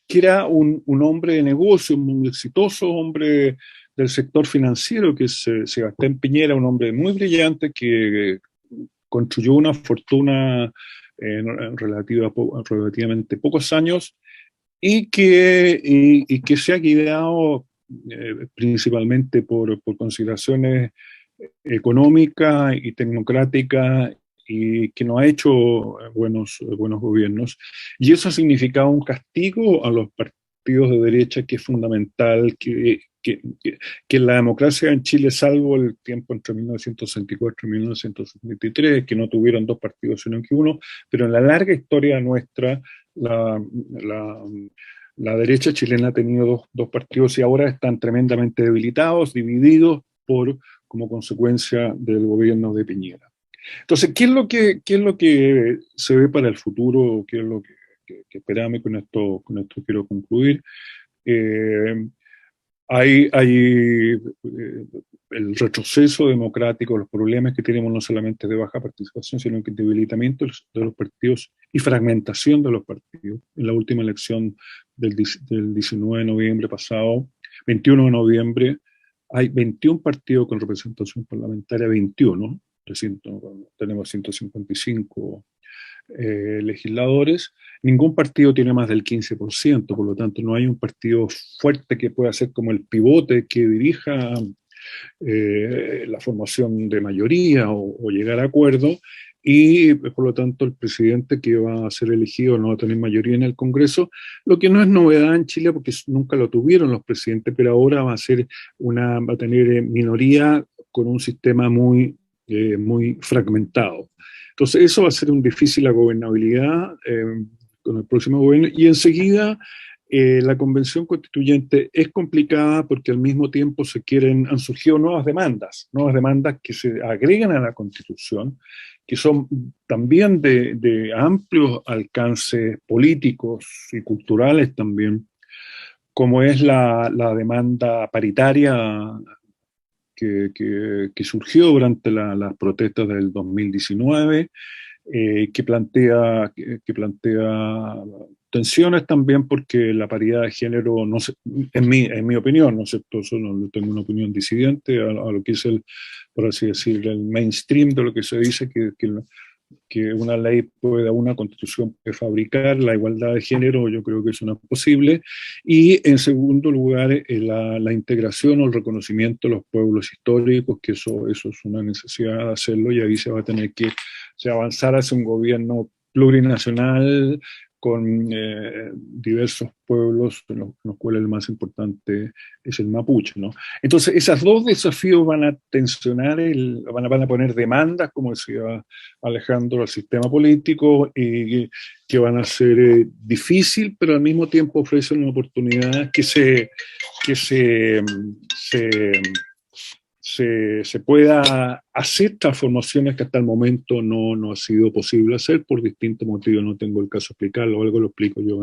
que era un hombre de negocio, un exitoso hombre del sector financiero, que es Sebastián Piñera, un hombre muy brillante que construyó una fortuna en relativamente pocos años, y que se ha guiado principalmente por consideraciones económicas y tecnocráticas, y que no ha hecho buenos gobiernos. Y eso ha significado un castigo a los partidos de derecha, que es fundamental, que la democracia en Chile, salvo el tiempo entre 1964 y 1973, que no tuvieron dos partidos sino que uno, pero en la larga historia nuestra, la derecha chilena ha tenido dos partidos, y ahora están tremendamente debilitados, divididos como consecuencia del gobierno de Piñera. Entonces, ¿qué es lo que se ve para el futuro? ¿Qué es lo que esperamos? Con esto quiero concluir. Hay el retroceso democrático, los problemas que tenemos no solamente de baja participación, sino que debilitamiento de los partidos y fragmentación de los partidos. En la última elección del 19 de noviembre pasado, 21 de noviembre, hay 21 partidos con representación parlamentaria, 21, tenemos 155 legisladores. Ningún partido tiene más del 15%, por lo tanto no hay un partido fuerte que pueda ser como el pivote que dirija la formación de mayoría o llegar a acuerdo, y por lo tanto el presidente que va a ser elegido no va a tener mayoría en el Congreso, lo que no es novedad en Chile porque nunca lo tuvieron los presidentes, pero ahora va a tener minoría con un sistema muy fragmentado. Entonces eso va a ser difícil la gobernabilidad con el próximo gobierno, y enseguida la convención constituyente es complicada porque al mismo tiempo han surgido nuevas demandas que se agregan a la Constitución, que son también de amplios alcances políticos y culturales también, como es la demanda paritaria que surgió durante las protestas del 2019, que plantea tensiones también porque la paridad de género, no sé, en mi opinión, ¿no es cierto? Eso no tengo una opinión disidente a lo que es por así decir, el mainstream de lo que se dice, que una ley una constitución puede fabricar la igualdad de género. Yo creo que eso no es posible. Y en segundo lugar, la integración o el reconocimiento de los pueblos históricos, que eso es una necesidad de hacerlo, y ahí se va a tener que avanzar hacia un gobierno plurinacional con diversos pueblos, en los cuales el más importante es el mapuche, ¿no? Entonces, esos dos desafíos van a tensionar, van a poner demandas, como decía Alejandro, al sistema político, y que van a ser difícil, pero al mismo tiempo ofrecen una oportunidad que se pueda hacer transformaciones que hasta el momento no ha sido posible hacer por distintos motivos. No tengo el caso de explicarlo, algo lo explico yo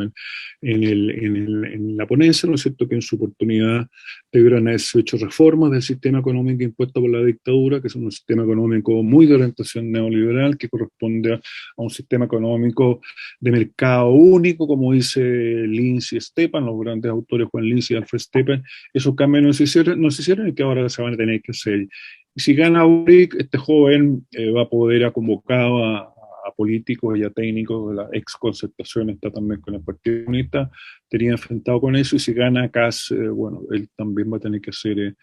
en la ponencia, ¿no es cierto?, que en su oportunidad debieron haberse hecho reformas del sistema económico impuesto por la dictadura, que es un sistema económico muy de orientación neoliberal, que corresponde a un sistema económico de mercado único, como dice Lindsay Stepan, los grandes autores Juan Lindsay y Alfred Stepan. Esos cambios no se hicieron y que ahora se van a tener que hacer. Y si gana Boric, este joven va a poder convocar a a políticos y a técnicos, la ex Concertación está también con el Partido Comunista, tenía enfrentado con eso, y si gana Kast, bueno, él también va a tener que hacer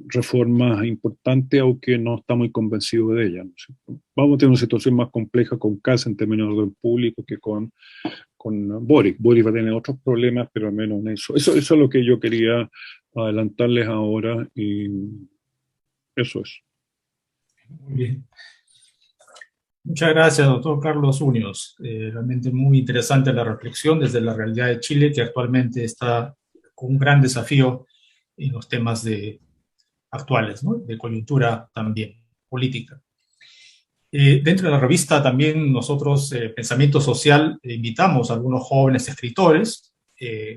reformas importantes, aunque no está muy convencido de ellas, ¿no es cierto? Vamos a tener una situación más compleja con Kast en términos de orden público que con Boric. Boric va a tener otros problemas, pero al menos en eso es lo que yo quería adelantarles ahora, y eso es. Muy bien. Muchas gracias, doctor Carlos Muñoz. Realmente muy interesante la reflexión desde la realidad de Chile, que actualmente está con un gran desafío en los temas actuales, ¿no? De coyuntura también, política. Dentro de la revista también nosotros, Pensamiento Social, invitamos a algunos jóvenes escritores,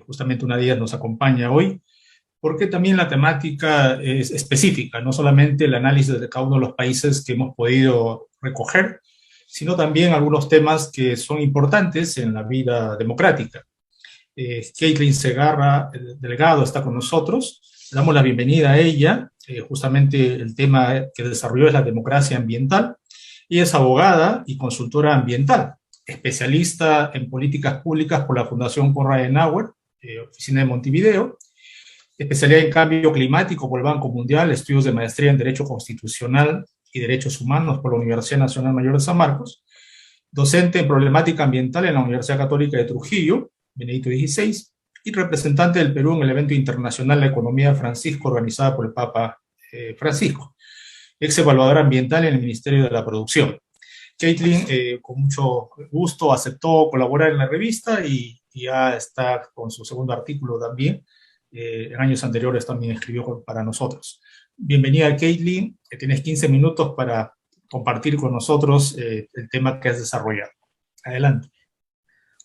justamente una de ellas nos acompaña hoy, porque también la temática es específica, no solamente el análisis de cada uno de los países que hemos podido recoger, sino también algunos temas que son importantes en la vida democrática. Caitlin Segarra Delgado está con nosotros, le damos la bienvenida a ella, justamente el tema que desarrolló es la democracia ambiental. Ella es abogada y consultora ambiental, especialista en políticas públicas por la Fundación Konrad Adenauer, oficina de Montevideo, especialidad en cambio climático por el Banco Mundial, estudios de maestría en Derecho Constitucional y Derechos Humanos por la Universidad Nacional Mayor de San Marcos, docente en problemática ambiental en la Universidad Católica de Trujillo, Benedicto XVI, y representante del Perú en el evento internacional La Economía de Francisco, organizada por el Papa Francisco, ex evaluadora ambiental en el Ministerio de la Producción. Caitlin, con mucho gusto, aceptó colaborar en la revista y ya está con su segundo artículo también. En años anteriores también escribió para nosotros. Bienvenida, Caitlin, que tienes 15 minutos para compartir con nosotros el tema que has desarrollado. Adelante.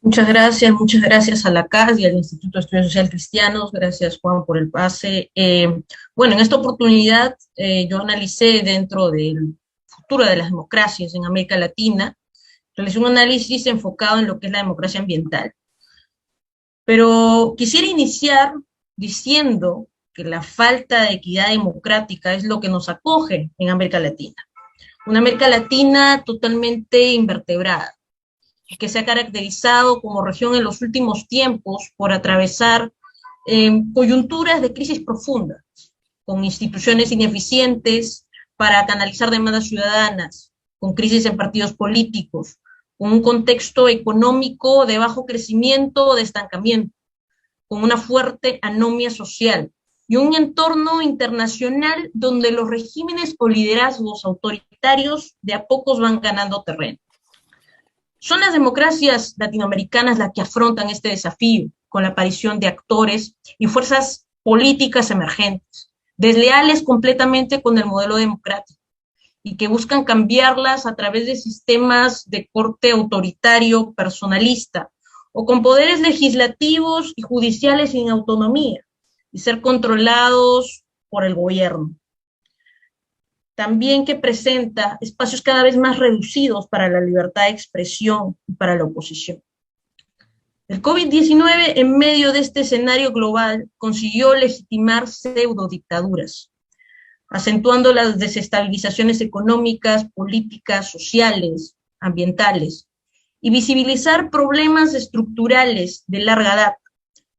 Muchas gracias a la CAS y al Instituto de Estudios Social Cristianos, gracias Juan por el pase. Bueno, en esta oportunidad yo analicé dentro del futuro de las democracias en América Latina, realicé un análisis enfocado en lo que es la democracia ambiental. Pero quisiera iniciar diciendo que la falta de equidad democrática es lo que nos acoge en América Latina. Una América Latina totalmente invertebrada, que se ha caracterizado como región en los últimos tiempos por atravesar coyunturas de crisis profunda, con instituciones ineficientes para canalizar demandas ciudadanas, con crisis en partidos políticos, con un contexto económico de bajo crecimiento o de estancamiento, con una fuerte anomia social y un entorno internacional donde los regímenes o liderazgos autoritarios de a pocos van ganando terreno. Son las democracias latinoamericanas las que afrontan este desafío con la aparición de actores y fuerzas políticas emergentes, desleales completamente con el modelo democrático y que buscan cambiarlas a través de sistemas de corte autoritario, personalista, o con poderes legislativos y judiciales sin autonomía y ser controlados por el gobierno. También que presenta espacios cada vez más reducidos para la libertad de expresión y para la oposición. El COVID-19, en medio de este escenario global, consiguió legitimar pseudodictaduras, acentuando las desestabilizaciones económicas, políticas, sociales, ambientales, y visibilizar problemas estructurales de larga data.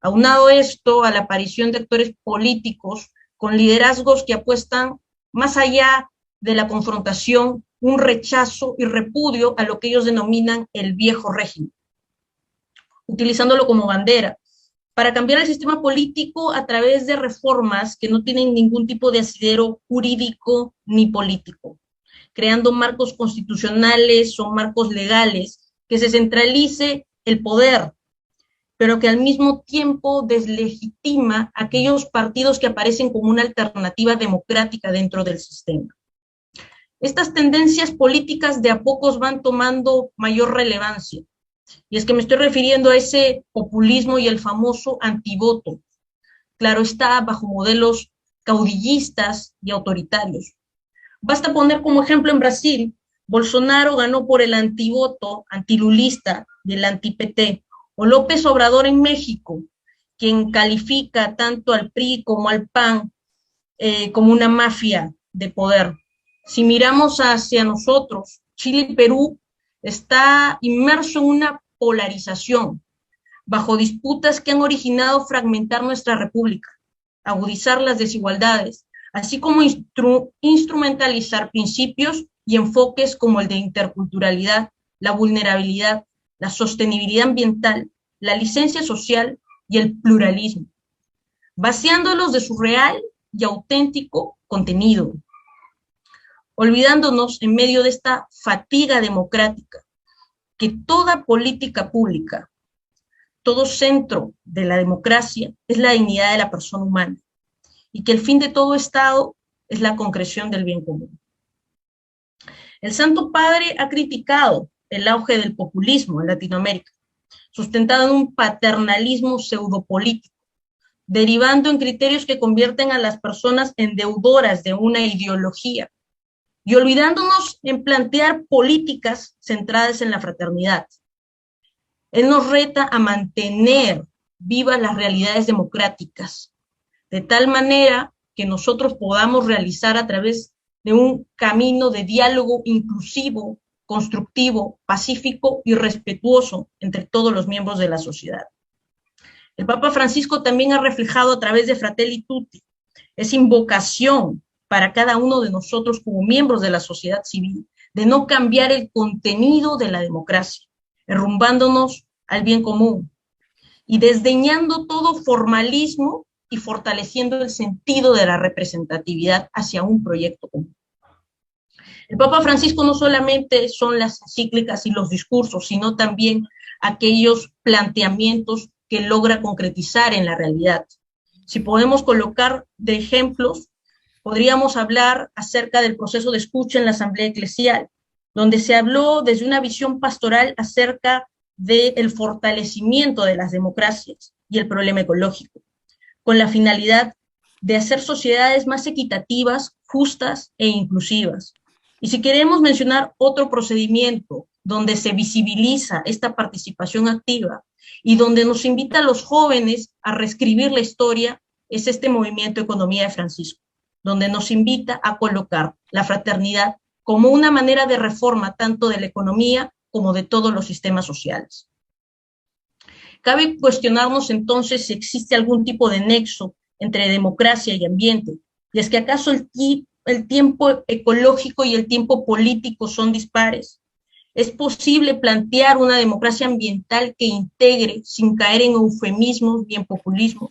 Aunado esto a la aparición de actores políticos con liderazgos que apuestan más allá de la confrontación, un rechazo y repudio a lo que ellos denominan el viejo régimen, utilizándolo como bandera para cambiar el sistema político a través de reformas que no tienen ningún tipo de asidero jurídico ni político, creando marcos constitucionales o marcos legales que se centralice el poder, pero que al mismo tiempo deslegitima a aquellos partidos que aparecen como una alternativa democrática dentro del sistema. Estas tendencias políticas de a pocos van tomando mayor relevancia, y es que me estoy refiriendo a ese populismo y el famoso antivoto. Claro está, bajo modelos caudillistas y autoritarios. Basta poner como ejemplo en Brasil, Bolsonaro ganó por el antivoto, antilulista del anti-PT, o López Obrador en México, quien califica tanto al PRI como al PAN como una mafia de poder. Si miramos hacia nosotros, Chile y Perú está inmerso en una polarización, bajo disputas que han originado fragmentar nuestra república, agudizar las desigualdades, así como instrumentalizar principios y enfoques como el de interculturalidad, la vulnerabilidad, la sostenibilidad ambiental, la licencia social y el pluralismo, vaciándolos de su real y auténtico contenido, olvidándonos en medio de esta fatiga democrática que toda política pública, todo centro de la democracia es la dignidad de la persona humana y que el fin de todo Estado es la concreción del bien común. El Santo Padre ha criticado el auge del populismo en Latinoamérica, sustentado en un paternalismo pseudopolítico, derivando en criterios que convierten a las personas en deudoras de una ideología y olvidándonos en plantear políticas centradas en la fraternidad. Él nos reta a mantener vivas las realidades democráticas, de tal manera que nosotros podamos realizar a través de un camino de diálogo inclusivo, constructivo, pacífico y respetuoso entre todos los miembros de la sociedad. El Papa Francisco también ha reflejado a través de Fratelli Tutti esa invocación para cada uno de nosotros como miembros de la sociedad civil, de no cambiar el contenido de la democracia, derrumbándonos al bien común y desdeñando todo formalismo y fortaleciendo el sentido de la representatividad hacia un proyecto común. El Papa Francisco no solamente son las encíclicas y los discursos, sino también aquellos planteamientos que logra concretizar en la realidad. Si podemos colocar de ejemplos, podríamos hablar acerca del proceso de escucha en la Asamblea Eclesial, donde se habló desde una visión pastoral acerca del fortalecimiento de las democracias y el problema ecológico, con la finalidad de hacer sociedades más equitativas, justas e inclusivas. Y si queremos mencionar otro procedimiento donde se visibiliza esta participación activa y donde nos invita a los jóvenes a reescribir la historia, es este movimiento Economía de Francisco, donde nos invita a colocar la fraternidad como una manera de reforma tanto de la economía como de todos los sistemas sociales. Cabe cuestionarnos entonces si existe algún tipo de nexo entre democracia y ambiente, y es que acaso el tiempo ecológico y el tiempo político son dispares. ¿Es posible plantear una democracia ambiental que integre sin caer en eufemismos y en populismos?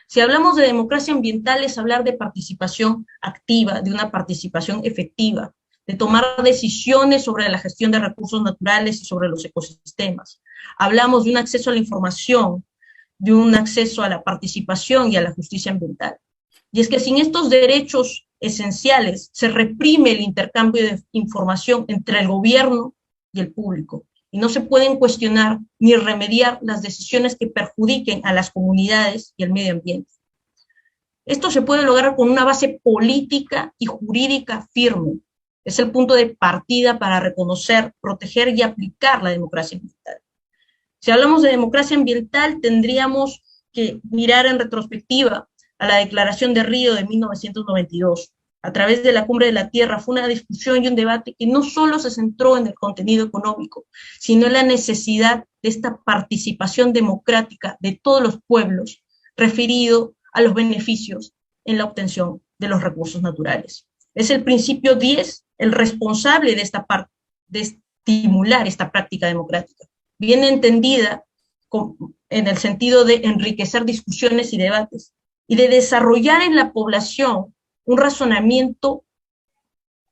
Si hablamos de democracia ambiental es hablar de participación activa, de una participación efectiva, de tomar decisiones sobre la gestión de recursos naturales y sobre los ecosistemas. Hablamos de un acceso a la información, de un acceso a la participación y a la justicia ambiental. Y es que sin estos derechos esenciales se reprime el intercambio de información entre el gobierno y el público, y no se pueden cuestionar ni remediar las decisiones que perjudiquen a las comunidades y el medio ambiente. Esto se puede lograr con una base política y jurídica firme. Es el punto de partida para reconocer, proteger y aplicar la democracia ambiental. Si hablamos de democracia ambiental, tendríamos que mirar en retrospectiva a la Declaración de Río de 1992. A través de la Cumbre de la Tierra fue una discusión y un debate que no solo se centró en el contenido económico, sino en la necesidad de esta participación democrática de todos los pueblos referido a los beneficios en la obtención de los recursos naturales. Es el principio 10 el responsable de esta parte, de estimular esta práctica democrática, bien entendida en el sentido de enriquecer discusiones y debates, y de desarrollar en la población un razonamiento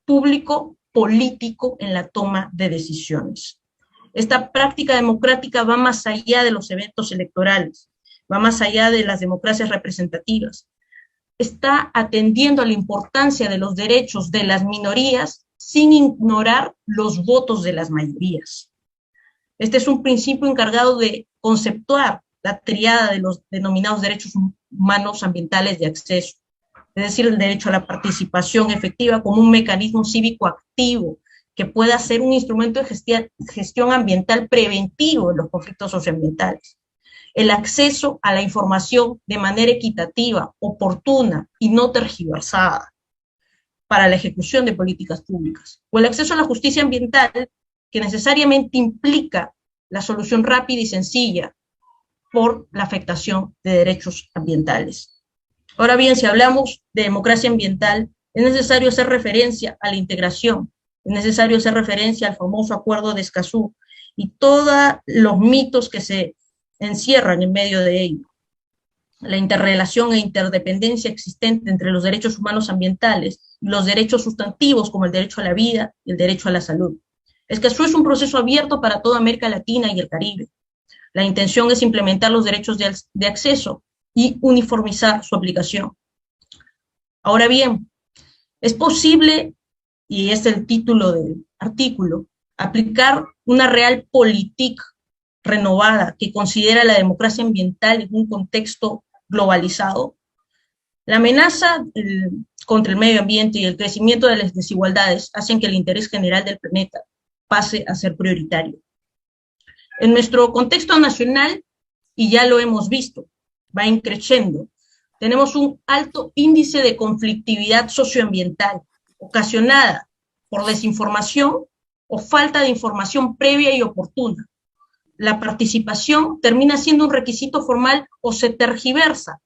público político en la toma de decisiones. Esta práctica democrática va más allá de los eventos electorales, va más allá de las democracias representativas. Está atendiendo a la importancia de los derechos de las minorías sin ignorar los votos de las mayorías. Este es un principio encargado de conceptuar la triada de los denominados derechos humanos ambientales de acceso, es decir, el derecho a la participación efectiva como un mecanismo cívico activo que pueda ser un instrumento de gestión ambiental preventivo en los conflictos socioambientales. El acceso a la información de manera equitativa, oportuna y no tergiversada para la ejecución de políticas públicas, o el acceso a la justicia ambiental, que necesariamente implica la solución rápida y sencilla por la afectación de derechos ambientales. Ahora bien, si hablamos de democracia ambiental, es necesario hacer referencia a la integración, es necesario hacer referencia al famoso Acuerdo de Escazú y todos los mitos que se encierran en medio de ello. La interrelación e interdependencia existente entre los derechos humanos ambientales y los derechos sustantivos como el derecho a la vida y el derecho a la salud. Escazú es un proceso abierto para toda América Latina y el Caribe. La intención es implementar los derechos de acceso y uniformizar su aplicación. Ahora bien, es posible, y es el título del artículo, aplicar una realpolitik renovada que considera la democracia ambiental en un contexto globalizado. La amenaza contra el medio ambiente y el crecimiento de las desigualdades hacen que el interés general del planeta pase a ser prioritario. En nuestro contexto nacional, y ya lo hemos visto, va increciendo, tenemos un alto índice de conflictividad socioambiental ocasionada por desinformación o falta de información previa y oportuna. La participación termina siendo un requisito formal o se tergiversa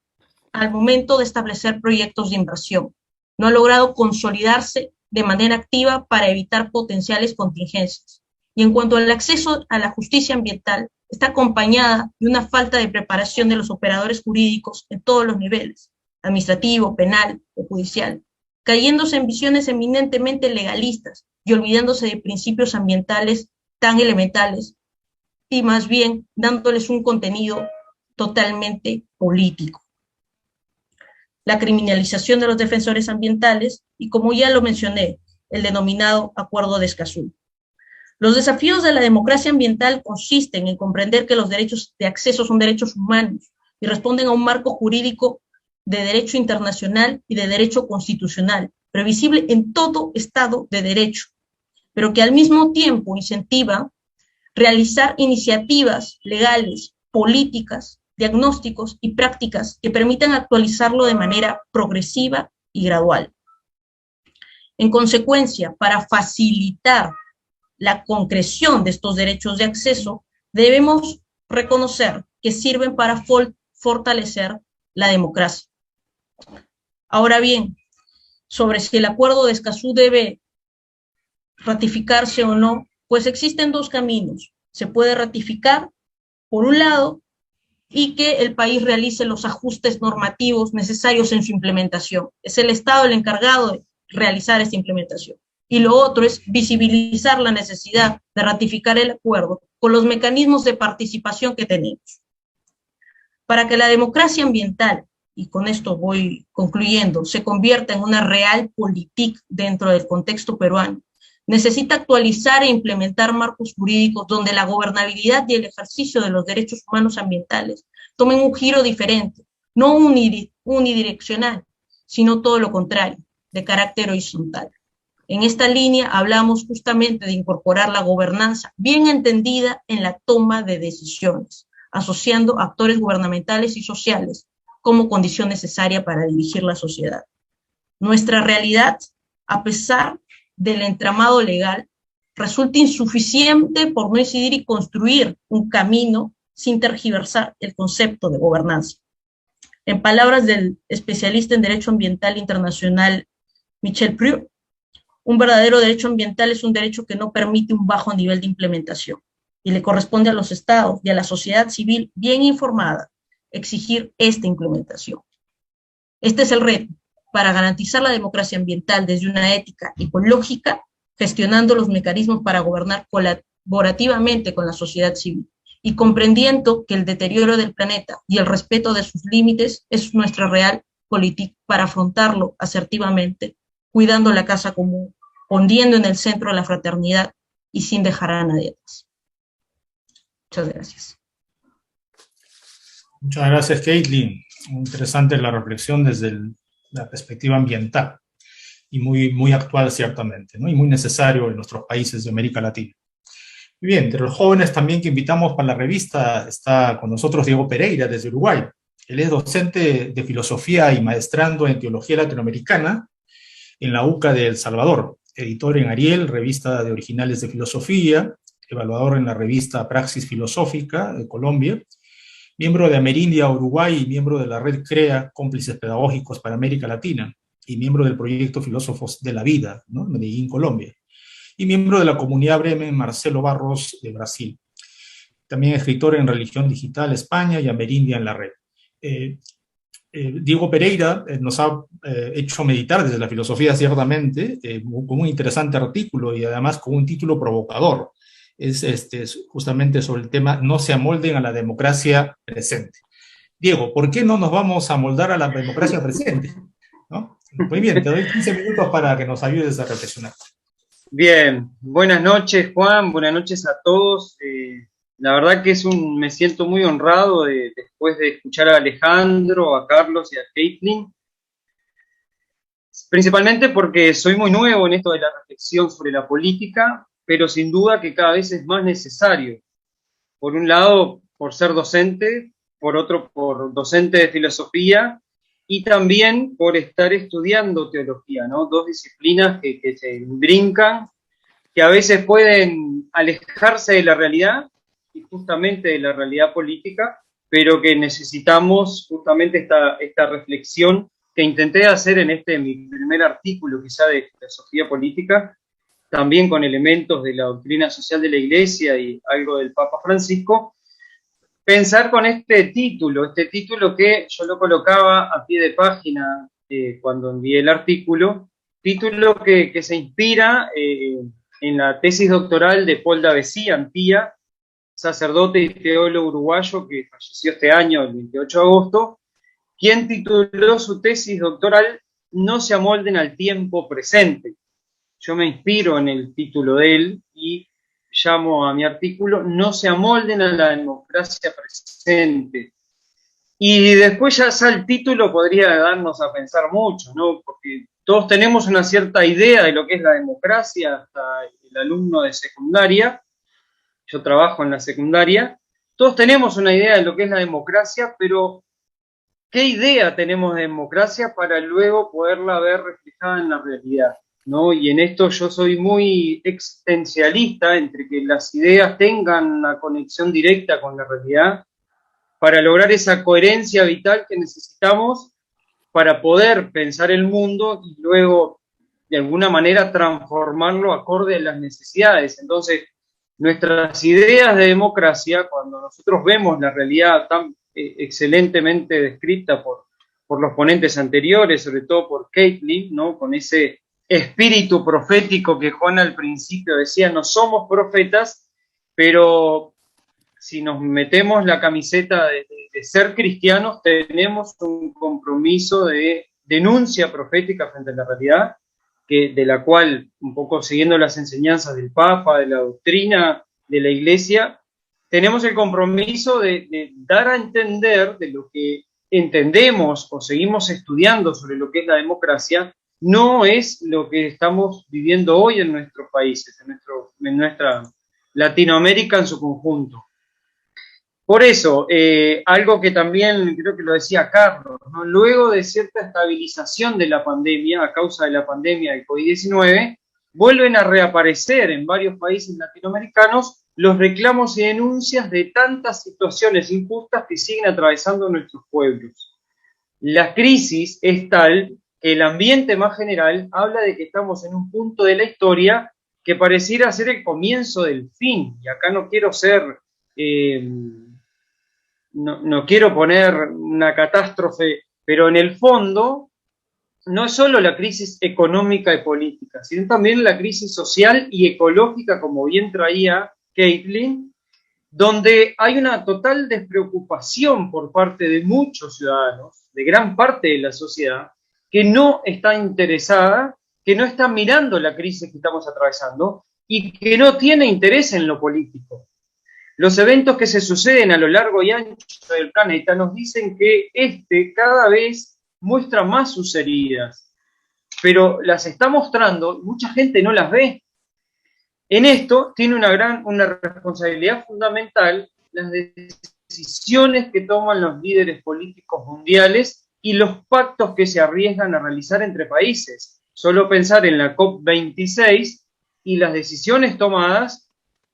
al momento de establecer proyectos de inversión. No ha logrado consolidarse de manera activa para evitar potenciales contingencias. Y en cuanto al acceso a la justicia ambiental, está acompañada de una falta de preparación de los operadores jurídicos en todos los niveles, administrativo, penal o judicial, cayéndose en visiones eminentemente legalistas y olvidándose de principios ambientales tan elementales y más bien dándoles un contenido totalmente político. La criminalización de los defensores ambientales y, como ya lo mencioné, el denominado Acuerdo de Escazú. Los desafíos de la democracia ambiental consisten en comprender que los derechos de acceso son derechos humanos y responden a un marco jurídico de derecho internacional y de derecho constitucional, previsible en todo Estado de Derecho, pero que al mismo tiempo incentiva realizar iniciativas legales, políticas, diagnósticos y prácticas que permitan actualizarlo de manera progresiva y gradual. En consecuencia, para facilitar la concreción de estos derechos de acceso, debemos reconocer que sirven para fortalecer la democracia. Ahora bien, sobre si el Acuerdo de Escazú debe ratificarse o no, pues existen dos caminos. Se puede ratificar, por un lado, y que el país realice los ajustes normativos necesarios en su implementación. Es el Estado el encargado de realizar esta implementación. Y lo otro es visibilizar la necesidad de ratificar el acuerdo con los mecanismos de participación que tenemos. Para que la democracia ambiental, y con esto voy concluyendo, se convierta en una realpolitik dentro del contexto peruano, necesita actualizar e implementar marcos jurídicos donde la gobernabilidad y el ejercicio de los derechos humanos ambientales tomen un giro diferente, no unidireccional, sino todo lo contrario, de carácter horizontal. En esta línea hablamos justamente de incorporar la gobernanza bien entendida en la toma de decisiones, asociando actores gubernamentales y sociales como condición necesaria para dirigir la sociedad. Nuestra realidad, a pesar del entramado legal, resulta insuficiente por no incidir y construir un camino sin tergiversar el concepto de gobernanza. En palabras del especialista en Derecho Ambiental Internacional Michel Preux, un verdadero derecho ambiental es un derecho que no permite un bajo nivel de implementación y le corresponde a los estados y a la sociedad civil bien informada exigir esta implementación. Este es el reto para garantizar la democracia ambiental desde una ética ecológica, gestionando los mecanismos para gobernar colaborativamente con la sociedad civil y comprendiendo que el deterioro del planeta y el respeto de sus límites es nuestra real política para afrontarlo asertivamente, cuidando la casa común, poniendo en el centro la fraternidad y sin dejar a nadie atrás. Muchas gracias. Muchas gracias, Caitlin. Muy interesante la reflexión desde la perspectiva ambiental y muy actual ciertamente, ¿no? Y muy necesario en nuestros países de América Latina. Muy bien, entre los jóvenes también que invitamos para la revista está con nosotros Diego Pereira desde Uruguay. Él es docente de filosofía y maestrando en teología latinoamericana en la UCA de El Salvador, editor en Ariel, revista de originales de filosofía, evaluador en la revista Praxis Filosófica de Colombia, miembro de Amerindia Uruguay y miembro de la red CREA, Cómplices Pedagógicos para América Latina, y miembro del proyecto Filósofos de la Vida, ¿no?, en Medellín, Colombia, y miembro de la comunidad Bremen Marcelo Barros de Brasil. También escritor en Religión Digital España y Amerindia en la red. Diego Pereira nos ha hecho meditar desde la filosofía, ciertamente, con un interesante artículo y además con un título provocador. Es justamente sobre el tema "No se amolden a la democracia presente". Diego, ¿por qué no nos vamos a amoldar a la democracia presente? ¿No? Muy bien, te doy 15 minutos para que nos ayudes a reflexionar. Bien, buenas noches, Juan, buenas noches a todos. La verdad que me siento muy honrado después de escuchar a Alejandro, a Carlos y a Caitlin, principalmente porque soy muy nuevo en esto de la reflexión sobre la política, pero sin duda que cada vez es más necesario. Por un lado, por ser docente, por otro, por docente de filosofía, y también por estar estudiando teología, ¿no? Dos disciplinas que se brincan, que a veces pueden alejarse de la realidad, y justamente de la realidad política, pero que necesitamos justamente esta reflexión que intenté hacer en mi primer artículo, quizá de filosofía política, también con elementos de la doctrina social de la Iglesia y algo del Papa Francisco, pensar con este título que yo lo colocaba a pie de página cuando envié el artículo, título que se inspira en la tesis doctoral de Paul Davesí Antía, sacerdote y teólogo uruguayo que falleció este año, el 28 de agosto, quien tituló su tesis doctoral "No se amolden al tiempo presente". Yo me inspiro en el título de él y llamo a mi artículo "No se amolden a la democracia presente". Y después ya el título podría darnos a pensar mucho, ¿no? Porque todos tenemos una cierta idea de lo que es la democracia, hasta el alumno de secundaria. Yo trabajo en la secundaria. Todos tenemos una idea de lo que es la democracia, pero ¿qué idea tenemos de democracia para luego poderla ver reflejada en la realidad, ¿no? Y en esto yo soy muy existencialista, entre que las ideas tengan una conexión directa con la realidad, para lograr esa coherencia vital que necesitamos para poder pensar el mundo y luego, de alguna manera, transformarlo acorde a las necesidades. Entonces, nuestras ideas de democracia, cuando nosotros vemos la realidad tan excelentemente descrita por los ponentes anteriores, sobre todo por Caitlin, ¿no?, con ese espíritu profético que Juan al principio decía, no somos profetas, pero si nos metemos la camiseta de ser cristianos, tenemos un compromiso de denuncia profética frente a la realidad, de la cual, un poco siguiendo las enseñanzas del Papa, de la doctrina de la Iglesia, tenemos el compromiso de dar a entender de lo que entendemos o seguimos estudiando sobre lo que es la democracia, no es lo que estamos viviendo hoy en nuestros países, en nuestra Latinoamérica en su conjunto. Por eso, algo que también creo que lo decía Carlos, ¿no?, luego de cierta estabilización de la pandemia, a causa de la pandemia del COVID-19, vuelven a reaparecer en varios países latinoamericanos los reclamos y denuncias de tantas situaciones injustas que siguen atravesando nuestros pueblos. La crisis es tal que el ambiente más general habla de que estamos en un punto de la historia que pareciera ser el comienzo del fin, y acá no quiero ser... No quiero poner una catástrofe, pero en el fondo no es solo la crisis económica y política, sino también la crisis social y ecológica, como bien traía Caitlin, donde hay una total despreocupación por parte de muchos ciudadanos, de gran parte de la sociedad, que no está interesada, que no está mirando la crisis que estamos atravesando y que no tiene interés en lo político. Los eventos que se suceden a lo largo y ancho del planeta nos dicen que cada vez muestra más sus heridas, pero las está mostrando y mucha gente no las ve. En esto tiene una responsabilidad fundamental las decisiones que toman los líderes políticos mundiales y los pactos que se arriesgan a realizar entre países. Solo pensar en la COP26 y las decisiones tomadas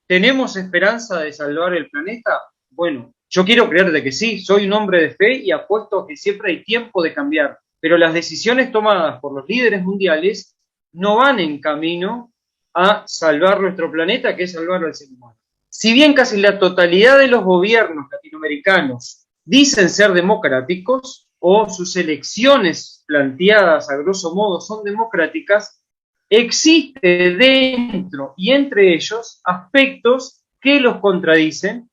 ¿Tenemos esperanza de salvar el planeta? Bueno, yo quiero creer de que sí, soy un hombre de fe y apuesto a que siempre hay tiempo de cambiar, pero las decisiones tomadas por los líderes mundiales no van en camino a salvar nuestro planeta, que es salvar al ser humano. Si bien casi la totalidad de los gobiernos latinoamericanos dicen ser democráticos, o sus elecciones planteadas a grosso modo son democráticas, existe dentro y entre ellos aspectos que los contradicen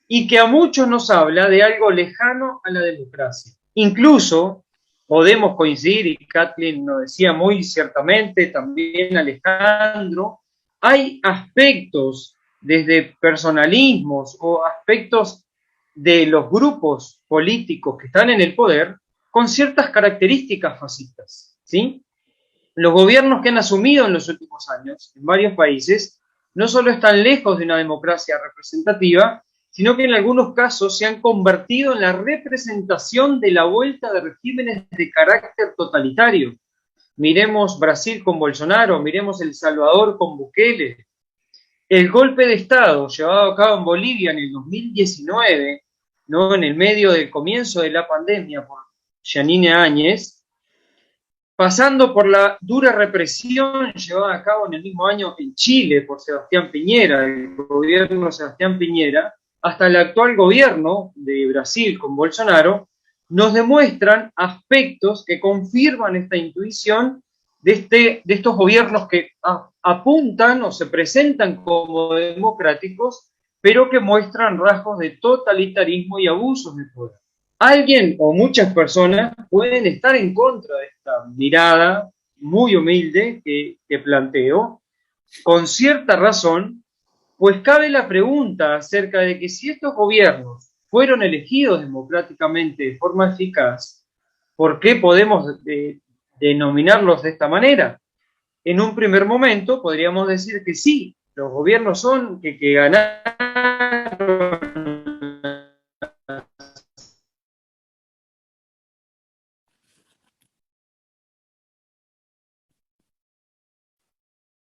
y que a muchos nos habla de algo lejano a la democracia. Incluso podemos coincidir, y Kathleen lo decía muy ciertamente, también Alejandro, hay aspectos desde personalismos o aspectos de los grupos políticos que están en el poder con ciertas características fascistas, ¿sí? Los gobiernos que han asumido en los últimos años, en varios países, no solo están lejos de una democracia representativa, sino que en algunos casos se han convertido en la representación de la vuelta de regímenes de carácter totalitario. Miremos Brasil con Bolsonaro, miremos El Salvador con Bukele. El golpe de Estado llevado a cabo en Bolivia en el 2019, ¿no?, en el medio del comienzo de la pandemia por Yanine Áñez, pasando por la dura represión llevada a cabo en el mismo año en Chile por Sebastián Piñera, el gobierno de Sebastián Piñera, hasta el actual gobierno de Brasil con Bolsonaro, nos demuestran aspectos que confirman esta intuición de estos gobiernos que apuntan o se presentan como democráticos, pero que muestran rasgos de totalitarismo y abusos de poder. Alguien o muchas personas pueden estar en contra de esta mirada muy humilde que planteo, con cierta razón, pues cabe la pregunta acerca de que si estos gobiernos fueron elegidos democráticamente de forma eficaz, ¿por qué podemos denominarlos de esta manera? En un primer momento podríamos decir que sí, los gobiernos son que ganaron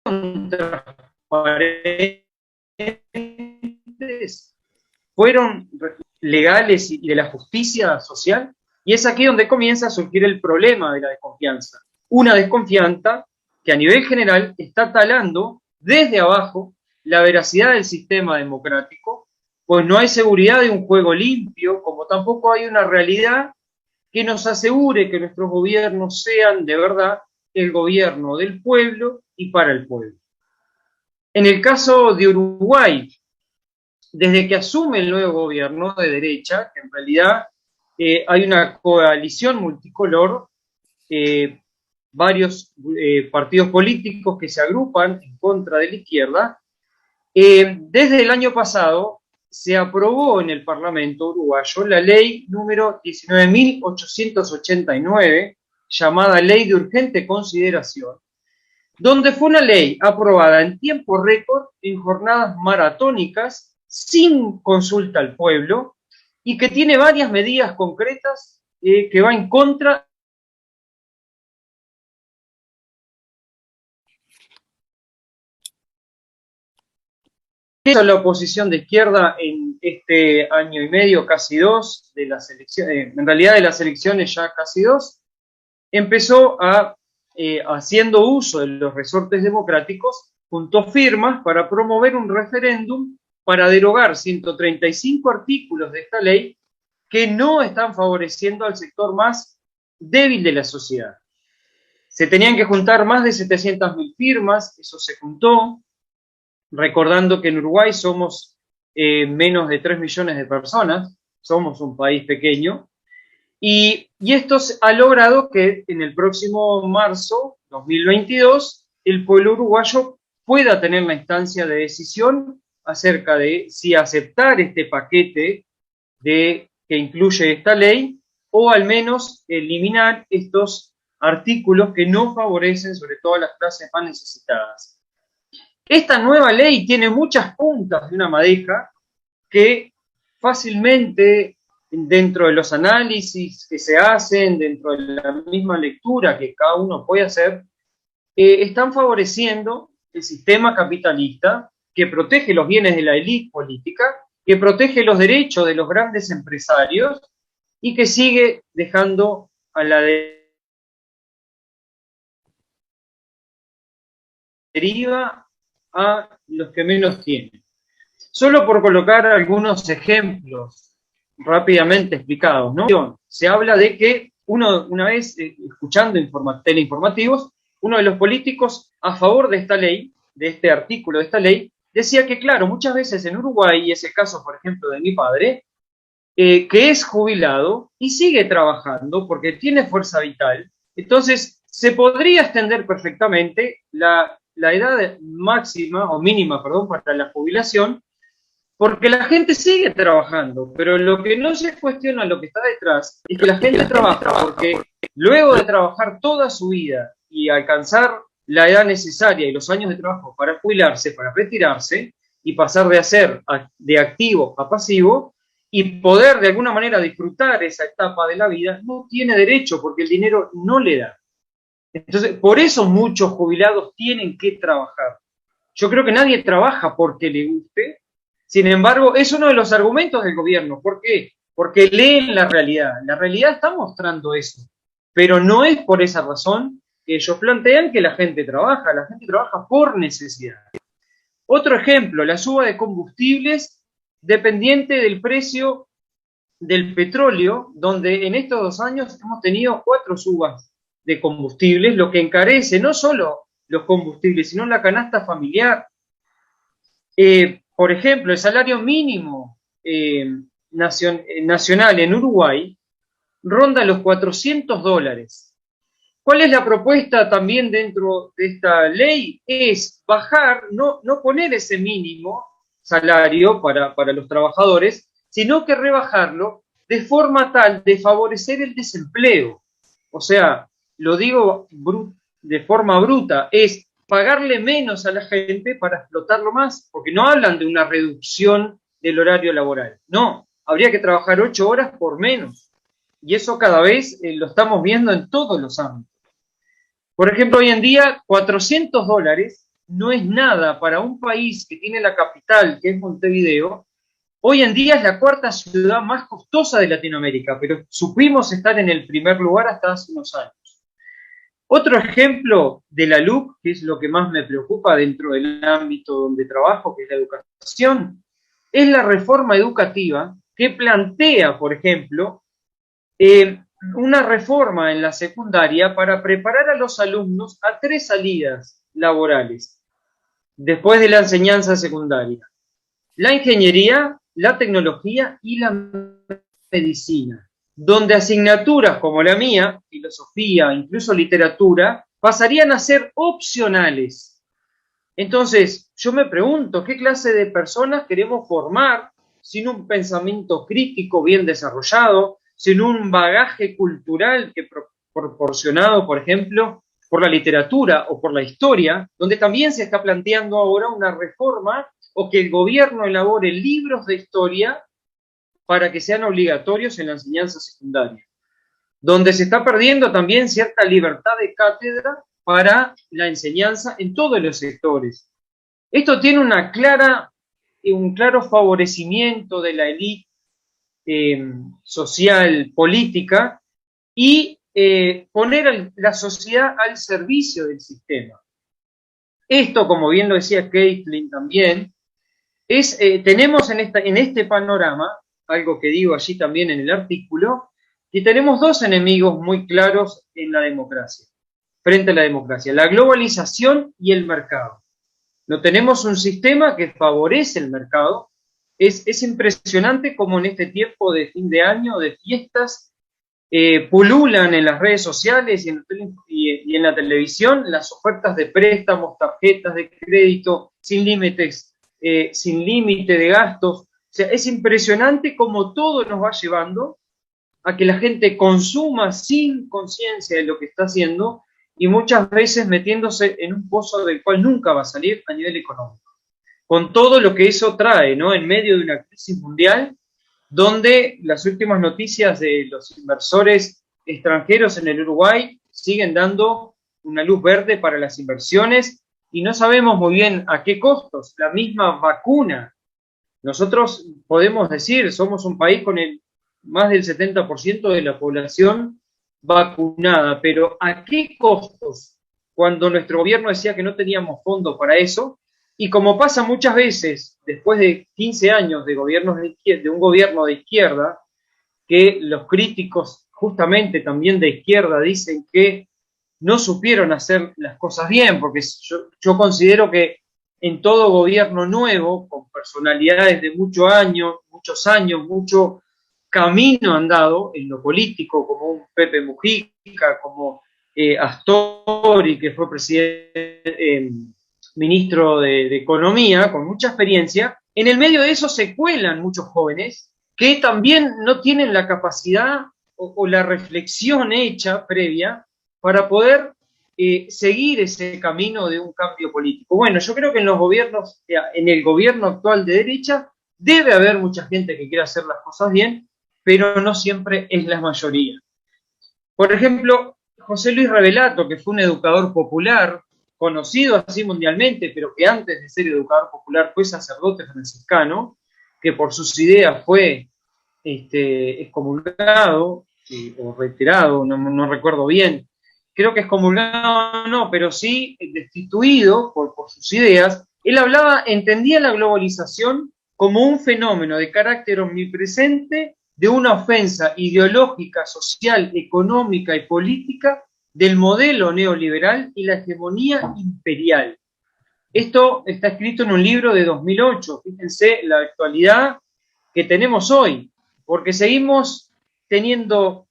transparentes, fueron legales y de la justicia social, y es aquí donde comienza a surgir el problema de la desconfianza. Una desconfianza que a nivel general está talando desde abajo la veracidad del sistema democrático, pues no hay seguridad de un juego limpio, como tampoco hay una realidad que nos asegure que nuestros gobiernos sean de verdad el gobierno del pueblo y para el pueblo. En el caso de Uruguay, desde que asume el nuevo gobierno de derecha, que en realidad hay una coalición multicolor, varios partidos políticos que se agrupan en contra de la izquierda, desde el año pasado se aprobó en el Parlamento uruguayo la ley número 19.889, llamada Ley de Urgente Consideración, donde fue una ley aprobada en tiempo récord, en jornadas maratónicas, sin consulta al pueblo, y que tiene varias medidas concretas que va en contra de la oposición de izquierda en este año y medio, casi dos, de las elecciones, en realidad de las elecciones ya casi dos, empezó haciendo uso de los resortes democráticos, juntó firmas para promover un referéndum para derogar 135 artículos de esta ley que no están favoreciendo al sector más débil de la sociedad. Se tenían que juntar más de 700.000 firmas, eso se juntó, recordando que en Uruguay somos menos de 3 millones de personas, somos un país pequeño, y esto ha logrado que en el próximo marzo 2022 el pueblo uruguayo pueda tener la instancia de decisión acerca de si aceptar este paquete que incluye esta ley o al menos eliminar estos artículos que no favorecen sobre todo a las clases más necesitadas. Esta nueva ley tiene muchas puntas de una madeja que fácilmente, dentro de los análisis que se hacen, dentro de la misma lectura que cada uno puede hacer, están favoreciendo el sistema capitalista que protege los bienes de la élite política, que protege los derechos de los grandes empresarios y que sigue dejando a la deriva a los que menos tienen. Solo por colocar algunos ejemplos rápidamente explicados, ¿no? Se habla de que una vez, escuchando teleinformativos, uno de los políticos a favor de esta ley, de este artículo de esta ley, decía que, claro, muchas veces en Uruguay, y es el caso, por ejemplo, de mi padre, que es jubilado y sigue trabajando porque tiene fuerza vital, entonces se podría extender perfectamente la edad máxima, o mínima, perdón, para la jubilación, porque la gente sigue trabajando, pero lo que no se cuestiona, lo que está detrás, es que la gente trabaja porque luego de trabajar toda su vida y alcanzar la edad necesaria y los años de trabajo para jubilarse, para retirarse, y pasar de hacer de activo a pasivo, y poder de alguna manera disfrutar esa etapa de la vida, no tiene derecho porque el dinero no le da. Entonces, por eso muchos jubilados tienen que trabajar. Yo creo que nadie trabaja porque le guste. Sin embargo, es uno de los argumentos del gobierno. ¿Por qué? Porque leen la realidad. La realidad está mostrando eso. Pero no es por esa razón que ellos plantean que la gente trabaja. La gente trabaja por necesidad. Otro ejemplo, la suba de combustibles dependiente del precio del petróleo, donde en estos 2 años hemos tenido 4 subas de combustibles, lo que encarece no solo los combustibles, sino la canasta familiar. Por ejemplo, el salario mínimo nacional en Uruguay ronda los $400. ¿Cuál es la propuesta también dentro de esta ley? Es bajar, no poner ese mínimo salario para los trabajadores, sino que rebajarlo de forma tal de favorecer el desempleo. O sea, lo digo de forma bruta, es pagarle menos a la gente para explotarlo más, porque no hablan de una reducción del horario laboral. No, habría que trabajar 8 horas por menos. Y eso cada vez lo estamos viendo en todos los ámbitos. Por ejemplo, hoy en día, $400 no es nada para un país que tiene la capital, que es Montevideo. Hoy en día es la 4ª ciudad más costosa de Latinoamérica, pero supimos estar en el primer lugar hasta hace unos años. Otro ejemplo de la LUC, que es lo que más me preocupa dentro del ámbito donde trabajo, que es la educación, es la reforma educativa que plantea, por ejemplo, una reforma en la secundaria para preparar a los alumnos a 3 salidas laborales después de la enseñanza secundaria: la ingeniería, la tecnología y la medicina, donde asignaturas como la mía, filosofía, incluso literatura, pasarían a ser opcionales. Entonces, yo me pregunto, ¿qué clase de personas queremos formar sin un pensamiento crítico bien desarrollado, sin un bagaje cultural que proporcionado, por ejemplo, por la literatura o por la historia, donde también se está planteando ahora una reforma o que el gobierno elabore libros de historia para que sean obligatorios en la enseñanza secundaria, donde se está perdiendo también cierta libertad de cátedra para la enseñanza en todos los sectores. Esto tiene un claro favorecimiento de la élite social, política, y poner a la sociedad al servicio del sistema. Esto, como bien lo decía Caitlin también, tenemos en este panorama, algo que digo allí también en el artículo, que tenemos 2 enemigos muy claros en la democracia, frente a la democracia: la globalización y el mercado. No tenemos un sistema que favorece el mercado. Es impresionante cómo en este tiempo de fin de año, de fiestas, pululan en las redes sociales y en la televisión las ofertas de préstamos, tarjetas de crédito, sin límites, sin límite de gastos. O sea, es impresionante cómo todo nos va llevando a que la gente consuma sin conciencia de lo que está haciendo y muchas veces metiéndose en un pozo del cual nunca va a salir a nivel económico. Con todo lo que eso trae, ¿no? En medio de una crisis mundial, donde las últimas noticias de los inversores extranjeros en el Uruguay siguen dando una luz verde para las inversiones y no sabemos muy bien a qué costos. La misma vacuna. Nosotros podemos decir, somos un país con más del 70% de la población vacunada, pero ¿a qué costos? Cuando nuestro gobierno decía que no teníamos fondos para eso, y como pasa muchas veces, después de 15 años de un gobierno de izquierda, que los críticos justamente también de izquierda dicen que no supieron hacer las cosas bien, porque yo considero que en todo gobierno nuevo, con personalidades de muchos años, mucho camino andado en lo político, como un Pepe Mujica, como Astori, que fue ministro de Economía, con mucha experiencia, en el medio de eso se cuelan muchos jóvenes que también no tienen la capacidad o la reflexión hecha previa para poder seguir ese camino de un cambio político. Bueno, yo creo que en los gobiernos, en el gobierno actual de derecha, debe haber mucha gente que quiera hacer las cosas bien, pero no siempre es la mayoría. Por ejemplo, José Luis Revelato, que fue un educador popular, conocido así mundialmente, pero que antes de ser educador popular fue sacerdote franciscano, que por sus ideas fue excomulgado o retirado, no recuerdo bien, creo que excomulgado no, pero sí destituido por sus ideas. Él entendía la globalización como un fenómeno de carácter omnipresente de una ofensa ideológica, social, económica y política del modelo neoliberal y la hegemonía imperial. Esto está escrito en un libro de 2008. Fíjense la actualidad que tenemos hoy, porque seguimos teniendo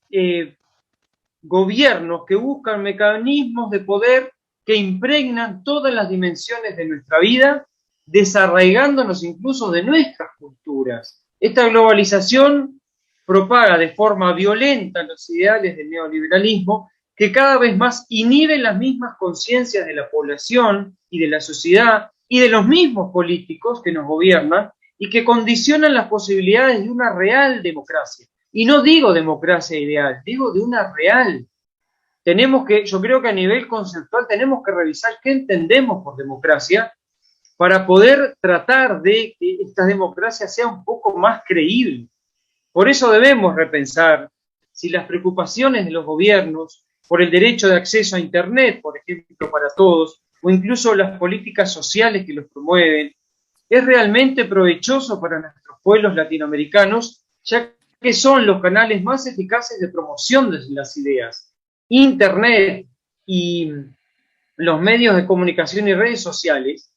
gobiernos que buscan mecanismos de poder que impregnan todas las dimensiones de nuestra vida, desarraigándonos incluso de nuestras culturas. Esta globalización propaga de forma violenta los ideales del neoliberalismo, que cada vez más inhiben las mismas conciencias de la población y de la sociedad y de los mismos políticos que nos gobiernan y que condicionan las posibilidades de una real democracia. Y no digo democracia ideal, digo de una real. Yo creo que a nivel conceptual tenemos que revisar qué entendemos por democracia para poder tratar de que esta democracia sea un poco más creíble. Por eso debemos repensar si las preocupaciones de los gobiernos por el derecho de acceso a Internet, por ejemplo, para todos, o incluso las políticas sociales que los promueven, es realmente provechoso para nuestros pueblos latinoamericanos, ya que son los canales más eficaces de promoción de las ideas. Internet y los medios de comunicación y redes sociales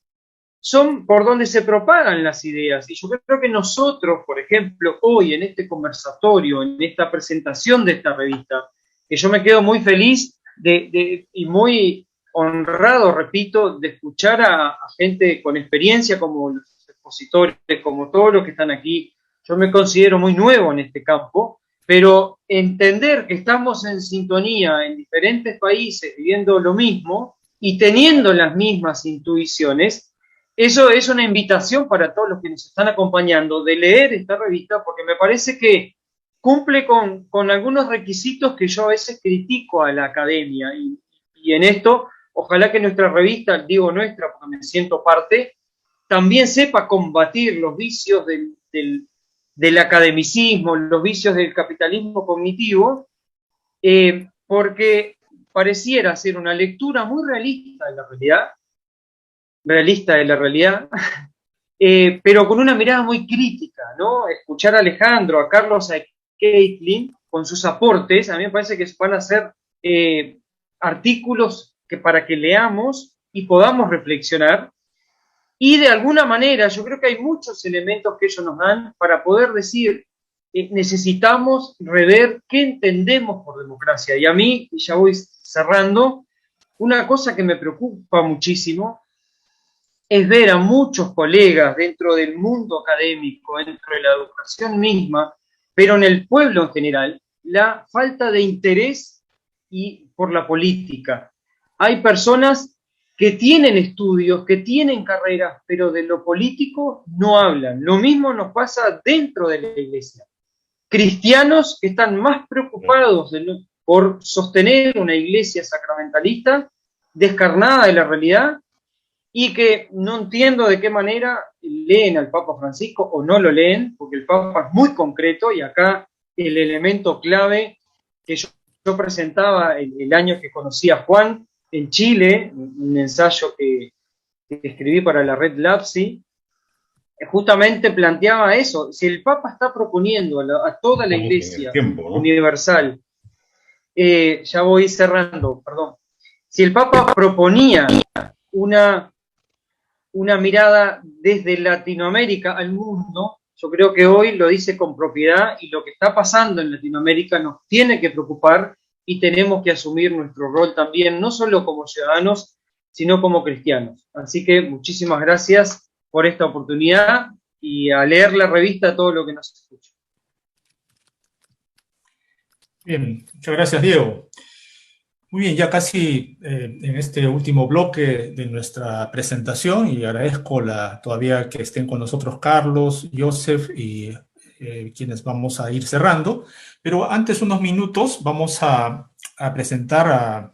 son por donde se propagan las ideas. Y yo creo que nosotros, por ejemplo, hoy en este conversatorio, en esta presentación de esta revista, que yo me quedo muy feliz y muy honrado, repito, de escuchar a gente con experiencia como los expositores, como todos los que están aquí. Yo me considero muy nuevo en este campo, pero entender que estamos en sintonía en diferentes países viviendo lo mismo y teniendo las mismas intuiciones, eso es una invitación para todos los que nos están acompañando de leer esta revista, porque me parece que cumple con algunos requisitos que yo a veces critico a la academia, y en esto, ojalá que nuestra revista, digo nuestra porque me siento parte, también sepa combatir los vicios del academicismo, los vicios del capitalismo cognitivo, porque pareciera ser una lectura muy realista de la realidad, pero con una mirada muy crítica, ¿no? Escuchar a Alejandro, a Carlos, a Caitlin, con sus aportes, a mí me parece que van a ser artículos para que leamos y podamos reflexionar, y de alguna manera yo creo que hay muchos elementos que ellos nos dan para poder decir, necesitamos rever qué entendemos por democracia. Y a mí, y ya voy cerrando, una cosa que me preocupa muchísimo es ver a muchos colegas dentro del mundo académico, dentro de la educación misma, pero en el pueblo en general, la falta de interés por la política. Hay personas que tienen estudios, que tienen carreras, pero de lo político no hablan. Lo mismo nos pasa dentro de la iglesia. Cristianos que están más preocupados por sostener una iglesia sacramentalista, descarnada de la realidad, y que no entiendo de qué manera leen al Papa Francisco o no lo leen, porque el Papa es muy concreto y acá el elemento clave que yo presentaba el año que conocí a Juan en Chile, un ensayo que escribí para la red LAPSI, justamente planteaba eso. Si el Papa está proponiendo a toda la Iglesia universal, ya voy cerrando, perdón. Si el Papa proponía una mirada desde Latinoamérica al mundo, yo creo que hoy lo dice con propiedad y lo que está pasando en Latinoamérica nos tiene que preocupar y tenemos que asumir nuestro rol también, no solo como ciudadanos, sino como cristianos. Así que muchísimas gracias por esta oportunidad y a leer la revista todo lo que nos escucha. Bien, muchas gracias, Diego. Muy bien, ya casi en este último bloque de nuestra presentación, y agradezco todavía que estén con nosotros Carlos, Joseph y quienes vamos a ir cerrando, pero antes unos minutos vamos a presentar a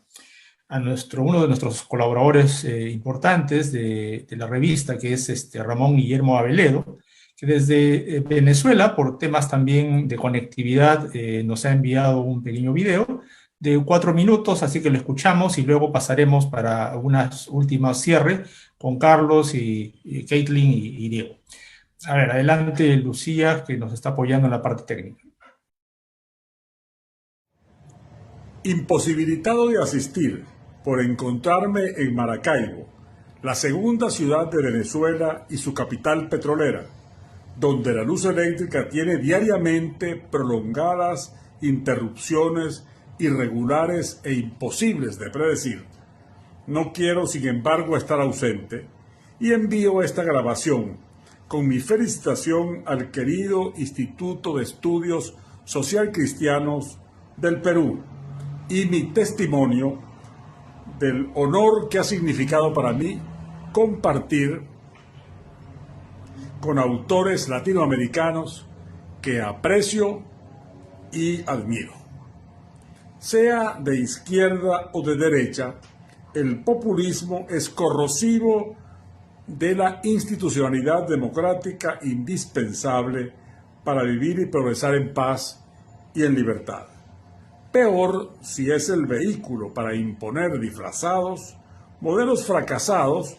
uno de nuestros colaboradores importantes de la revista, que es Ramón Guillermo Aveledo, que desde Venezuela, por temas también de conectividad, nos ha enviado un pequeño video de 4 minutos, así que lo escuchamos y luego pasaremos para unas últimas cierres con Carlos y Caitlin y Diego. A ver, adelante Lucía, que nos está apoyando en la parte técnica. Imposibilitado de asistir por encontrarme en Maracaibo, la segunda ciudad de Venezuela y su capital petrolera, donde la luz eléctrica tiene diariamente prolongadas interrupciones irregulares e imposibles de predecir. No quiero, sin embargo, estar ausente y envío esta grabación con mi felicitación al querido Instituto de Estudios Social Cristianos del Perú y mi testimonio del honor que ha significado para mí compartir con autores latinoamericanos que aprecio y admiro. Sea de izquierda o de derecha, el populismo es corrosivo de la institucionalidad democrática indispensable para vivir y progresar en paz y en libertad. Peor si es el vehículo para imponer disfrazados modelos fracasados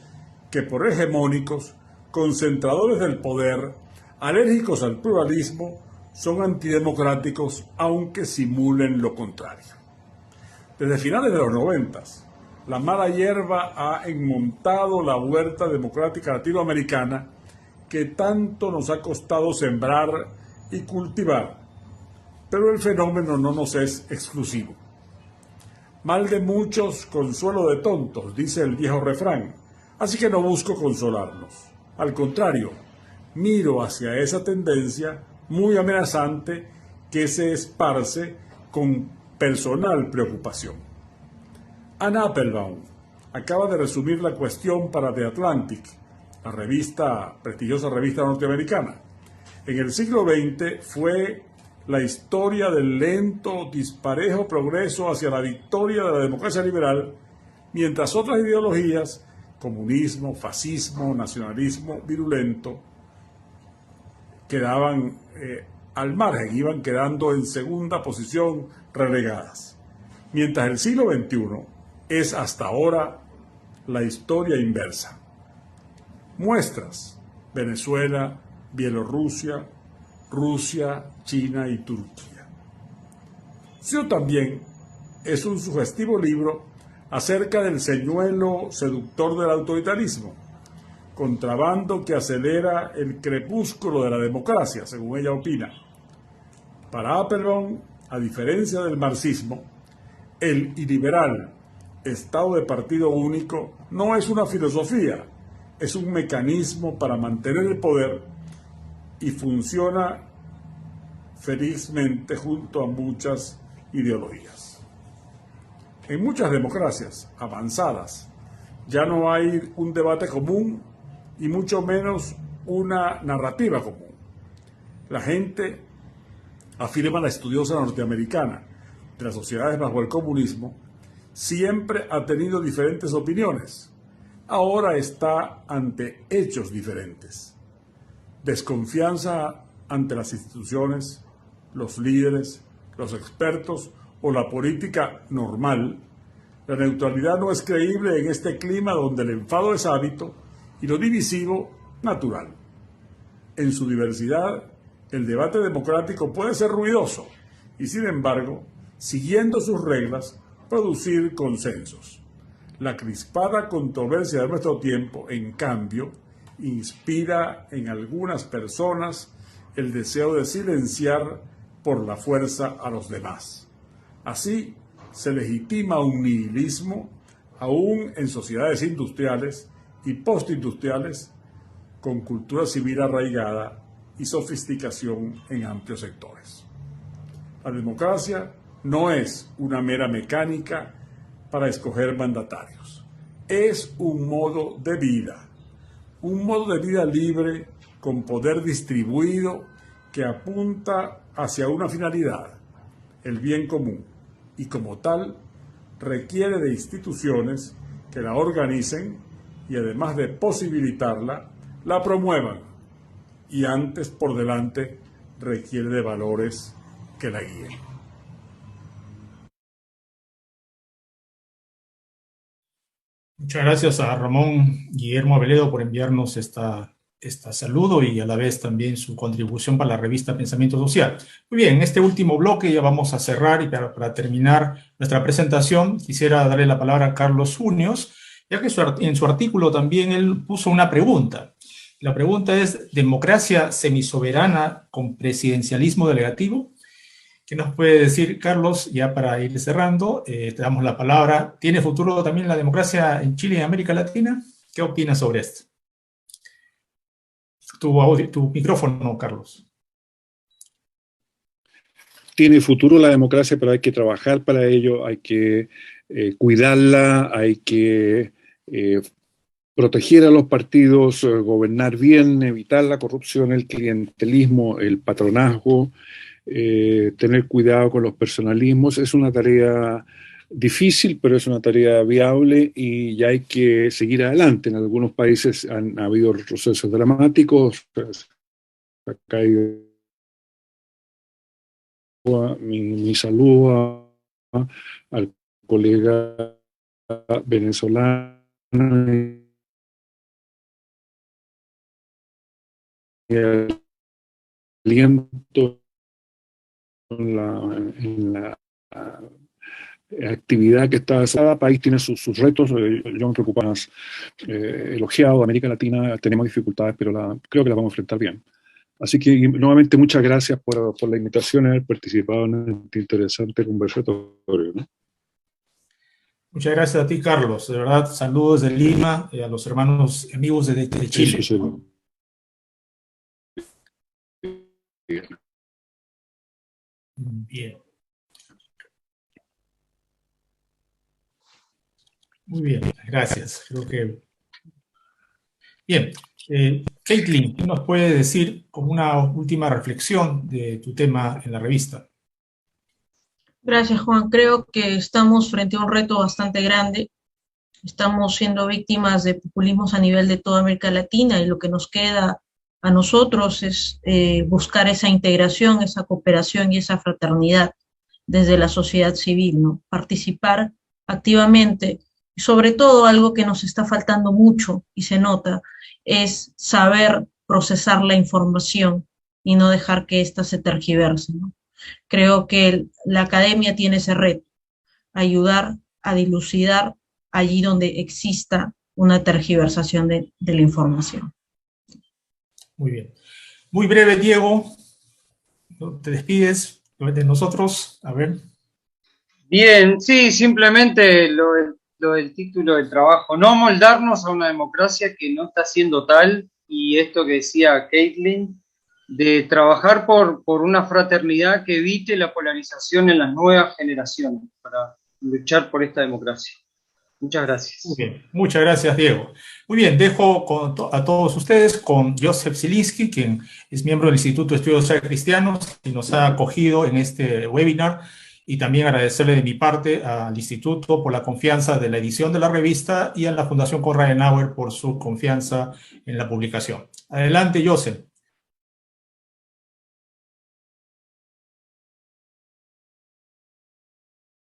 que por hegemónicos, concentradores del poder, alérgicos al pluralismo, son antidemocráticos aunque simulen lo contrario. Desde finales de los 90, la mala hierba ha enmontado la huerta democrática latinoamericana que tanto nos ha costado sembrar y cultivar, pero el fenómeno no nos es exclusivo. Mal de muchos, consuelo de tontos, dice el viejo refrán, así que no busco consolarnos. Al contrario, miro hacia esa tendencia muy amenazante que se esparce con personal preocupación. Ann Applebaum acaba de resumir la cuestión para The Atlantic, la prestigiosa revista norteamericana. En el siglo XX fue la historia del lento, disparejo progreso hacia la victoria de la democracia liberal, mientras otras ideologías, comunismo, fascismo, nacionalismo virulento, quedaban al margen, iban quedando en segunda posición relegadas. Mientras el siglo XXI es hasta ahora la historia inversa. Muestras: Venezuela, Bielorrusia, Rusia, China y Turquía. Yo también es un sugestivo libro acerca del señuelo seductor del autoritarismo, contrabando que acelera el crepúsculo de la democracia, según ella opina. Para Applebaum, a diferencia del marxismo, el iliberal Estado de partido único no es una filosofía, es un mecanismo para mantener el poder y funciona felizmente junto a muchas ideologías. En muchas democracias avanzadas ya no hay un debate común y mucho menos una narrativa común. La gente, afirma la estudiosa norteamericana de las sociedades bajo el comunismo, siempre ha tenido diferentes opiniones, ahora está ante hechos diferentes. Desconfianza ante las instituciones, los líderes, los expertos o la política normal. La neutralidad no es creíble en este clima donde el enfado es hábito y lo divisivo natural. En su diversidad, el debate democrático puede ser ruidoso y, sin embargo, siguiendo sus reglas, producir consensos. La crispada controversia de nuestro tiempo, en cambio, inspira en algunas personas el deseo de silenciar por la fuerza a los demás. Así se legitima un nihilismo aún en sociedades industriales y postindustriales con cultura civil arraigada y sofisticación en amplios sectores. La democracia no es una mera mecánica para escoger mandatarios. Es un modo de vida libre con poder distribuido que apunta hacia una finalidad, el bien común, y como tal requiere de instituciones que la organicen y además de posibilitarla, la promuevan, y antes por delante requiere de valores que la guíen. Muchas gracias a Ramón Guillermo Aveledo por enviarnos esta saludo y a la vez también su contribución para la revista Pensamiento Social. Muy bien, en este último bloque ya vamos a cerrar y para terminar nuestra presentación quisiera darle la palabra a Carlos Unios, ya que en su artículo también él puso una pregunta. La pregunta es, ¿democracia semisoberana con presidencialismo delegativo? ¿Qué nos puede decir, Carlos? Ya para ir cerrando, te damos la palabra. ¿Tiene futuro también la democracia en Chile y en América Latina? ¿Qué opinas sobre esto? Tu micrófono, Carlos. Tiene futuro la democracia, pero hay que trabajar para ello, hay que cuidarla, hay que proteger a los partidos, gobernar bien, evitar la corrupción, el clientelismo, el patronazgo, tener cuidado con los personalismos. Es una tarea difícil, pero es una tarea viable y ya hay que seguir adelante. En algunos países han habido retrocesos dramáticos. Ha caído mi saludo al colega venezolano y al aliento en la actividad que está. Cada país tiene sus retos. Yo me preocupo más elogiado. América Latina tenemos dificultades, pero creo que las vamos a enfrentar bien. Así que nuevamente muchas gracias por la invitación y haber participado en este interesante conversatorio, ¿no? Muchas gracias a ti, Carlos. De verdad, saludos desde Lima, a los hermanos amigos de Chile. Sí. Bien. Muy bien, gracias. Creo que... Bien. Caitlin, ¿qué nos puede decir como una última reflexión de tu tema en la revista? Gracias, Juan. Creo que estamos frente a un reto bastante grande. Estamos siendo víctimas de populismos a nivel de toda América Latina y lo que nos queda a nosotros es buscar esa integración, esa cooperación y esa fraternidad desde la sociedad civil, ¿no? Participar activamente. Y sobre todo, algo que nos está faltando mucho y se nota, es saber procesar la información y no dejar que ésta se tergiverse, ¿no? Creo que la academia tiene ese reto, ayudar a dilucidar allí donde exista una tergiversación de la información. Muy bien. Muy breve, Diego. ¿Te despides de nosotros? A ver. Bien, sí, simplemente lo del título del trabajo. No moldarnos a una democracia que no está siendo tal, y esto que decía Caitlin, de trabajar por una fraternidad que evite la polarización en las nuevas generaciones, para luchar por esta democracia. Muchas gracias. Muy bien, muchas gracias, Diego. Muy bien, dejo a todos ustedes con Joseph Zielinski, quien es miembro del Instituto de Estudios Social Cristianos y nos ha acogido en este webinar. Y también agradecerle de mi parte al Instituto por la confianza de la edición de la revista y a la Fundación Konrad Adenauer por su confianza en la publicación. Adelante, Joseph.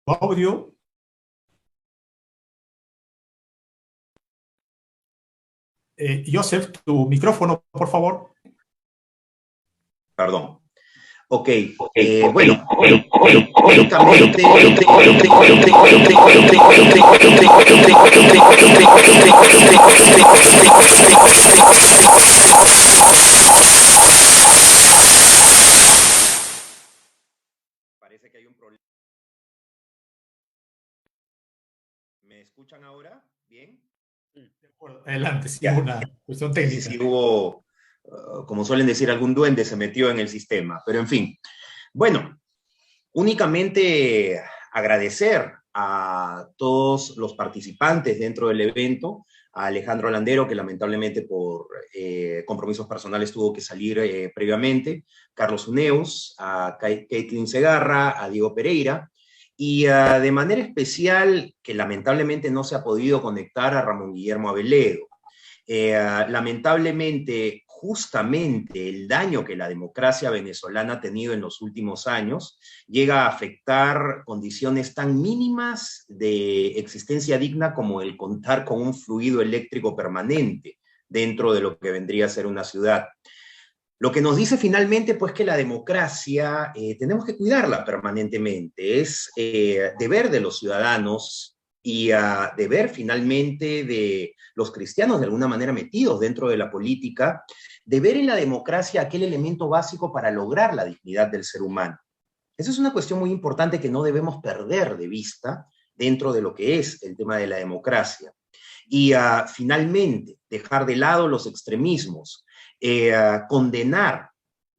Audio. Joseph, tu micrófono, por favor. Perdón. Ok, bueno, únicamente... Parece que hay un problema. ¿Me escuchan ahora? ¿Bien? De acuerdo. Adelante, sí, Ya. una cuestión técnica. Sí, hubo, como suelen decir, algún duende se metió en el sistema, pero en fin. Bueno, únicamente agradecer a todos los participantes dentro del evento, a Alejandro Landero, que lamentablemente por compromisos personales tuvo que salir previamente, Carlos Uneus, a Caitlin Segarra, a Diego Pereira, y de manera especial, que lamentablemente no se ha podido conectar, a Ramón Guillermo Aveledo. Lamentablemente, justamente el daño que la democracia venezolana ha tenido en los últimos años llega a afectar condiciones tan mínimas de existencia digna como el contar con un fluido eléctrico permanente dentro de lo que vendría a ser una ciudad. Lo que nos dice finalmente, pues, que la democracia tenemos que cuidarla permanentemente. Es deber de los ciudadanos y deber finalmente de los cristianos de alguna manera metidos dentro de la política, de ver en la democracia aquel elemento básico para lograr la dignidad del ser humano. Esa es una cuestión muy importante que no debemos perder de vista dentro de lo que es el tema de la democracia. Y finalmente, dejar de lado los extremismos, condenar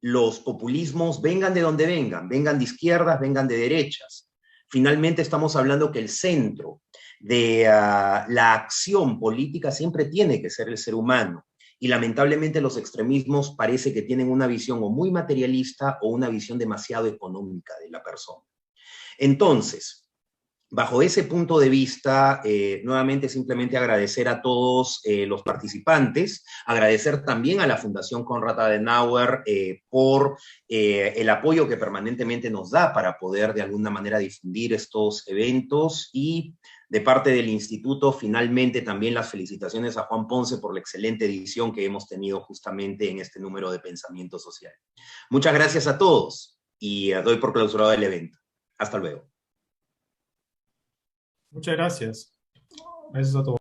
los populismos, vengan de donde vengan de izquierdas, vengan de derechas. Finalmente estamos hablando que el centro de la acción política siempre tiene que ser el ser humano. Y lamentablemente los extremismos parece que tienen una visión o muy materialista o una visión demasiado económica de la persona. Entonces, bajo ese punto de vista, nuevamente simplemente agradecer a todos los participantes, agradecer también a la Fundación Konrad Adenauer por el apoyo que permanentemente nos da para poder de alguna manera difundir estos eventos, y de parte del instituto, finalmente también las felicitaciones a Juan Ponce por la excelente edición que hemos tenido justamente en este número de Pensamiento Social. Muchas gracias a todos y doy por clausurado el evento. Hasta luego. Muchas gracias. Gracias a todos.